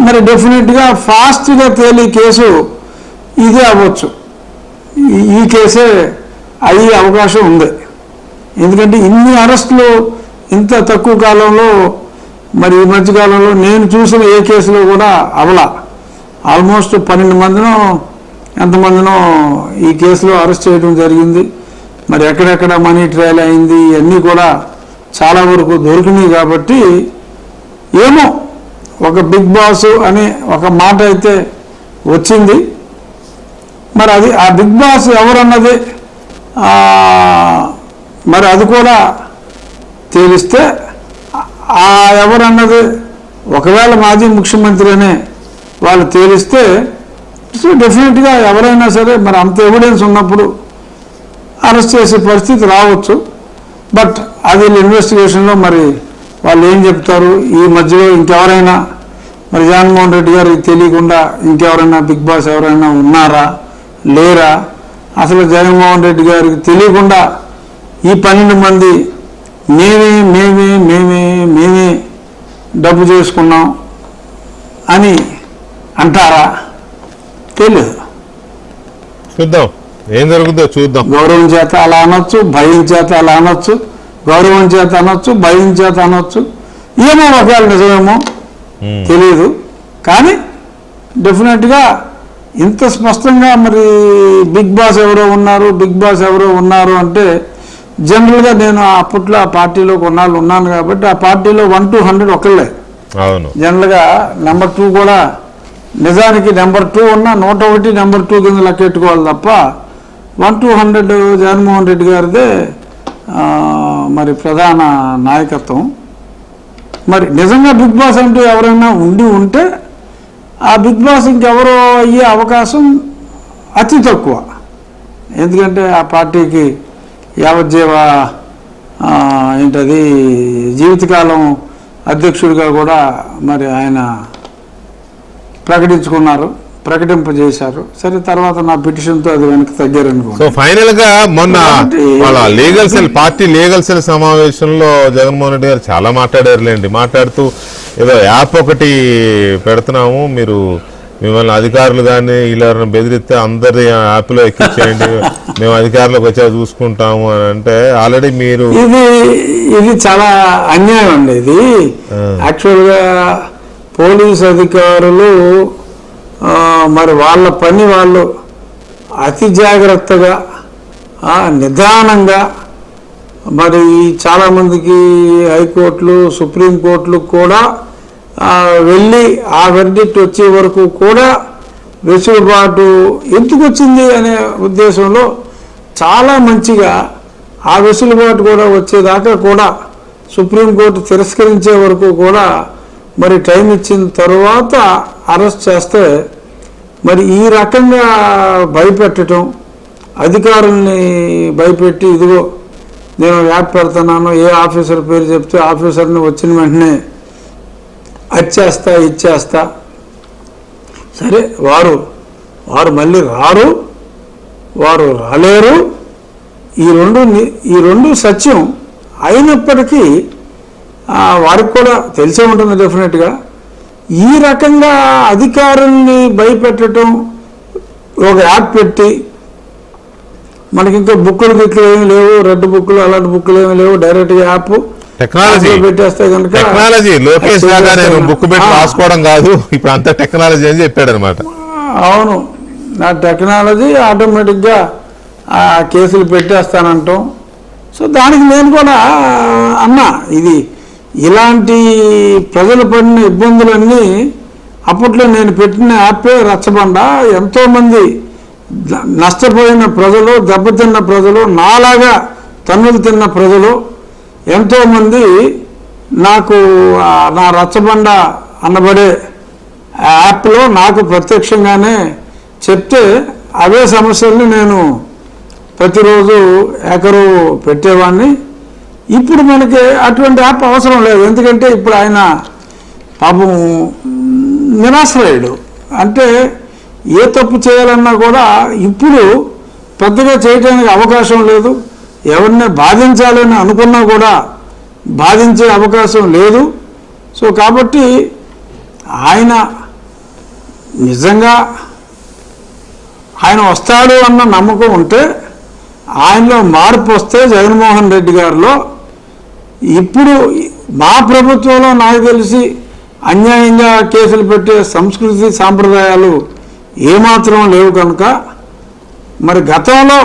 మరి డెఫినెట్గా ఫాస్ట్గా తేలి కేసు ఇదే అవ్వచ్చు, ఈ కేసే అయ్యే అవకాశం ఉంది. ఎందుకంటే ఇన్ని అరెస్టులు ఇంత తక్కువ కాలంలో, మరి ఈ మధ్యకాలంలో నేను చూసిన ఏ కేసులో కూడా అవలా. ఆల్మోస్ట్ 12 మందినో ఎంతమందినో ఈ కేసులో అరెస్ట్ చేయడం జరిగింది. మరి ఎక్కడెక్కడ మనీ ట్రయల్ అయింది, ఇవన్నీ కూడా చాలా వరకు దొరికినాయి. కాబట్టి ఏమో ఒక బిగ్ బాస్ అనే ఒక మాట అయితే వచ్చింది. మరి అది ఆ బిగ్ బాస్ ఎవరన్నది మరి అది కూడా తేలిస్తే, ఆ ఎవరన్నది ఒకవేళ మాజీ ముఖ్యమంత్రి అనే వాళ్ళు తేలిస్తే, సో డెఫినెట్గా ఎవరైనా సరే మరి అంత ఎవిడెన్స్ ఉన్నప్పుడు అరెస్ట్ చేసే పరిస్థితి రావచ్చు. బట్ అది ఇన్వెస్టిగేషన్లో మరి వాళ్ళు ఏం చెప్తారు. ఈ మధ్యలో ఇంకెవరైనా మరి జగన్మోహన్ రెడ్డి గారికి తెలియకుండా ఇంకెవరైనా బిగ్ బాస్ ఎవరైనా ఉన్నారా లేరా, అసలు జగన్మోహన్ రెడ్డి గారికి తెలియకుండా ఈ 12 మంది మేమే డబ్బు చేసుకున్నాం అని అంటారా, తెలియదు. చూద్దాం ఏం జరుగుతుందో చూద్దాం. గౌరవం చేత అలా అనొచ్చు, భయం చేత అలా అనొచ్చు, గౌరవం చేత అనొచ్చు, భయం చేత అనొచ్చు. ఏమో ఒకవేళ నిజమేమో తెలియదు. కానీ డెఫినెట్గా ఇంత స్పష్టంగా మరి బిగ్ బాస్ ఎవరో ఉన్నారు అంటే, జనరల్గా నేను అప్పట్లో ఆ పార్టీలో కొన్నాళ్ళు ఉన్నాను కాబట్టి ఆ పార్టీలో 1 to 100 ఒకళ్ళే. జనరల్గా నెంబర్ 2 కూడా నిజానికి నెంబర్ 2 ఉన్నా 101 నెంబర్ 2 కింద లెక్కెట్టుకోవాలి తప్ప 1 to 100 జగన్మోహన్ రెడ్డి గారిదే మరి ప్రధాన నాయకత్వం. మరి నిజంగా బిగ్ బాస్ అంటూ ఎవరైనా ఉంటే ఆ బిగ్ బాస్ ఇంకెవరో అయ్యే అవకాశం అతి తక్కువ. ఎందుకంటే ఆ పార్టీకి యావజ్జీవ ఏంటది జీవితకాలం అధ్యక్షుడిగా కూడా మరి ఆయన ప్రకటింపజేశారు. సరే, తర్వాత నా పిటిషన్తో అది వెనక్కి తగ్గారనుకో. సో ఫైనల్ గా మొన్న వాళ్ళ పార్టీ లీగల్ సెల్ సమావేశంలో జగన్మోహన్ రెడ్డి గారు చాలా మాట్లాడారులేండి. మాట్లాడుతూ ఏదో యాప్ ఒకటి పెడుతున్నాము, మీరు మిమ్మల్ని అధికారులు కానీ ఇలా బెదిరిస్తే అందరి యాప్లో ఎక్కించేయండి, మేము అధికారులకు వచ్చా చూసుకుంటాము అని అంటే, ఆల్రెడీ మీరు ఇది చాలా అన్యాయం అండి. ఇది యాక్చువల్గా పోలీస్ అధికారులు మరి వాళ్ళ పని వాళ్ళు అతి జాగ్రత్తగా నిదానంగా, మరి చాలామందికి హైకోర్టులు సుప్రీంకోర్టులు కూడా వెళ్ళి ఆ వెర్డిక్ట్ వచ్చే వరకు కూడా వెసులుబాటు ఎందుకు వచ్చింది అనే ఉద్దేశంలో చాలా మంచిగా ఆ వెసులుబాటు కూడా వచ్చేదాకా కూడా సుప్రీంకోర్టు తిరస్కరించే వరకు కూడా మరి టైం ఇచ్చిన తరువాత అరెస్ట్ చేస్తే, మరి ఈ రకంగా భయపెట్టడం, అధికారుల్ని భయపెట్టి ఇదిగో నేను యాప్ పెడుతున్నాను, ఏ ఆఫీసర్ పేరు చెప్తే ఆఫీసర్ని వచ్చిన వెంటనే ఇచ్చేస్తా. సరే, వారు మళ్ళీ వారు రాలేరు. ఈ రెండు సత్యం అయినప్పటికీ వారికి కూడా తెలిసే ఉంటుంది డెఫినెట్గా. ఈ రకంగా అధికారుల్ని భయపెట్టడం, ఒక యాప్ పెట్టి, మనకి ఇంకా బుక్కులు ఏమి లేవు, రెడ్ బుక్కులు అలాంటి బుక్కులు ఏమి లేవు, డైరెక్ట్గా యాప్ టెక్నాలజీ పెట్టేస్తే కనుక టెక్నాలజీ లోకేష్ లాగా నేను బుక్ పెట్టి రాసుకోవడం కాదు, ఇప్పుడు అంత టెక్నాలజీ అని చెప్పాడు అనమాట. అవును, నా టెక్నాలజీ ఆటోమేటిక్గా ఆ కేసులు పెట్టేస్తానంటాం. సో దానికి నేను కూడా అన్నా, ఇది ఇలాంటి ప్రజలు పడిన ఇబ్బందులన్నీ అప్పట్లో నేను పెట్టిన యాపే రచ్చబండ. ఎంతోమంది నష్టపోయిన ప్రజలు, దెబ్బతిన్న ప్రజలు, నాలాగా తన్నులు తిన్న ప్రజలు ఎంతోమంది నాకు నా రచ్చబండ అనబడే యాప్లో నాకు ప్రత్యక్షంగానే చెప్తే అవే సమస్యల్ని నేను ప్రతిరోజు ఏకరు పెట్టేవాడిని. ఇప్పుడు మనకి అటువంటి యాప్ అవసరం లేదు. ఎందుకంటే ఇప్పుడు ఆయన పాపం నిరాశ్రయుడు. అంటే ఏ తప్పు చేయాలన్నా కూడా ఇప్పుడు పెద్దగా చేయడానికి అవకాశం లేదు. ఎవరిని బాధించాలని అనుకున్నా కూడా బాధించే అవకాశం లేదు. సో కాబట్టి ఆయన నిజంగా ఆయన వస్తాడు అన్న నమ్మకం ఉంటే, ఆయనలో మార్పు వస్తే జగన్మోహన్ రెడ్డి గారిలో, ఇప్పుడు మా ప్రభుత్వంలో నాకు తెలిసి అన్యాయంగా కేసులు పెట్టే సంస్కృతి సాంప్రదాయాలు ఏమాత్రం లేవు కనుక, మరి గతంలో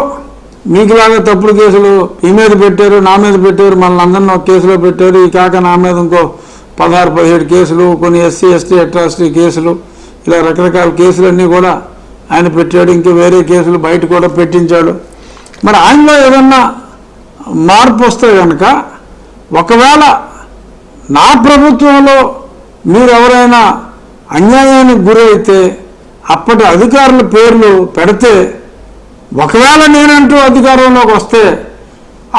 మీకులాగా తప్పుడు కేసులు ఈ మీద పెట్టారు, నా మీద పెట్టారు, మళ్ళీ అందరినీ ఒక కేసులో పెట్టారు, ఈ కాక నా మీద ఇంకో 16-17 కేసులు, కొన్ని ఎస్సీ ఎస్టీ అట్రాసిటీ కేసులు, ఇలా రకరకాల కేసులన్నీ కూడా ఆయన పెట్టాడు. ఇంకా వేరే కేసులు బయట కూడా పెట్టించాడు. మరి ఆయనలో ఏదన్నా మార్పు వస్తే కనుక, ఒకవేళ నా ప్రభుత్వంలో మీరు ఎవరైనా అన్యాయానికి గురైతే అప్పటి అధికారుల పేర్లు పెడితే, ఒకవేళ నేనంటూ అధికారంలోకి వస్తే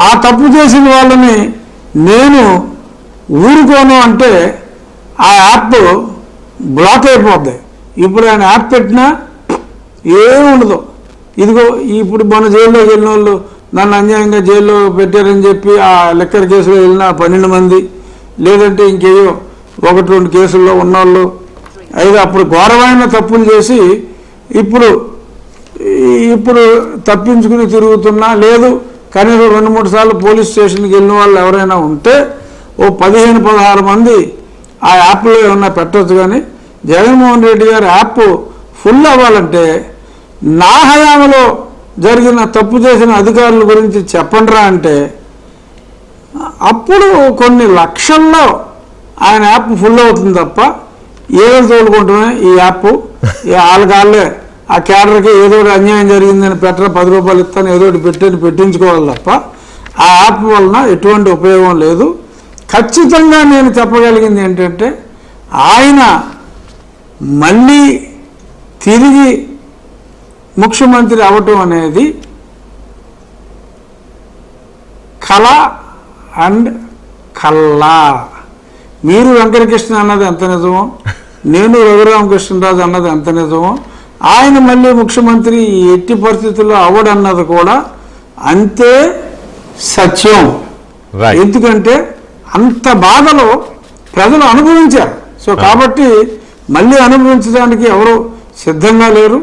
ఆ తప్పు చేసిన వాళ్ళని నేను ఊరుకోను అంటే ఆ యాప్ బ్లాక్ అయిపోద్ది. ఇప్పుడు ఆయన యాప్ పెట్టినా ఏముండదు. ఇదిగో ఇప్పుడు మన జైల్లోకి వెళ్ళిన వాళ్ళు నన్ను అన్యాయంగా జైల్లో పెట్టారని చెప్పి ఆ లెక్కర్ కేసులో వెళ్ళిన 12 మంది, లేదంటే ఇంకేయో 1-2 కేసుల్లో ఉన్నవాళ్ళు, అయితే అప్పుడు ఘోరమైన తప్పులు చేసి ఇప్పుడు తప్పించుకుని తిరుగుతున్నా, లేదు కనీసం 2-3 సార్లు పోలీస్ స్టేషన్కి వెళ్ళిన వాళ్ళు ఎవరైనా ఉంటే ఓ 15-16 మంది ఆ యాప్లో ఏమన్నా పెట్టచ్చు. కానీ జగన్మోహన్ రెడ్డి గారి యాప్ ఫుల్ అవ్వాలంటే నా హయాంలో జరిగిన తప్పు చేసిన అధికారుల గురించి చెప్పండిరా అంటే, అప్పుడు కొన్ని లక్షల్లో ఆయన యాప్ ఫుల్ అవుతుంది తప్ప ఏదో తోలుకుంటున్నాయి ఈ యాప్. వాళ్ళే ఆ క్యాడర్కి ఏదో ఒకటి అన్యాయం జరిగిందని పెట్టరా, 10 రూపాయలు ఇస్తాను ఏదో ఒకటి పెట్టించుకోవాలి తప్ప ఆ యాప్ వలన ఎటువంటి ఉపయోగం లేదు. ఖచ్చితంగా నేను చెప్పగలిగింది ఏంటంటే, ఆయన మళ్ళీ తిరిగి ముఖ్యమంత్రి అవటం అనేది కళ అండ్ కల్లా. మీరు వెంకటకృష్ణ అన్నది ఎంత నిజమో, నేను రఘురామకృష్ణరాజు అన్నది ఎంత నిజమో, ఆయన మళ్ళీ ముఖ్యమంత్రి ఎట్టి పరిస్థితుల్లో అవడన్నది కూడా అంతే సత్యం. ఎందుకంటే అంత బాధలో ప్రజలు అనుభవించారు. సో కాబట్టి మళ్ళీ అనుభవించడానికి ఎవరు సిద్ధంగా లేరు.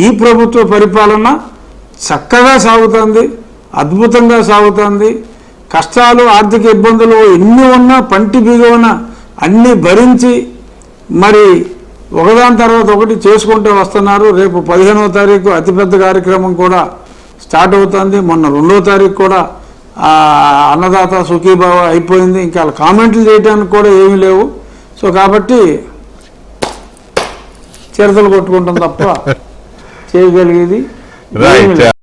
ఈ ప్రభుత్వ పరిపాలన చక్కగా సాగుతుంది, అద్భుతంగా సాగుతుంది. కష్టాలు, ఆర్థిక ఇబ్బందులు ఎన్ని ఉన్నా పంటి బిగువన అన్నీ భరించి మరి ఒకదాని తర్వాత ఒకటి చేసుకుంటూ వస్తున్నారు. రేపు 15వ తారీఖు అతిపెద్ద కార్యక్రమం కూడా స్టార్ట్ అవుతుంది. మొన్న 2వ తారీఖు కూడా అన్నదాత సుఖీభావ అయిపోయింది. ఇంకా కామెంట్లు చేయడానికి కూడా ఏమీ లేవు. సో కాబట్టి చిరతలు కొట్టుకుంటాం తప్ప చేయగలిగేది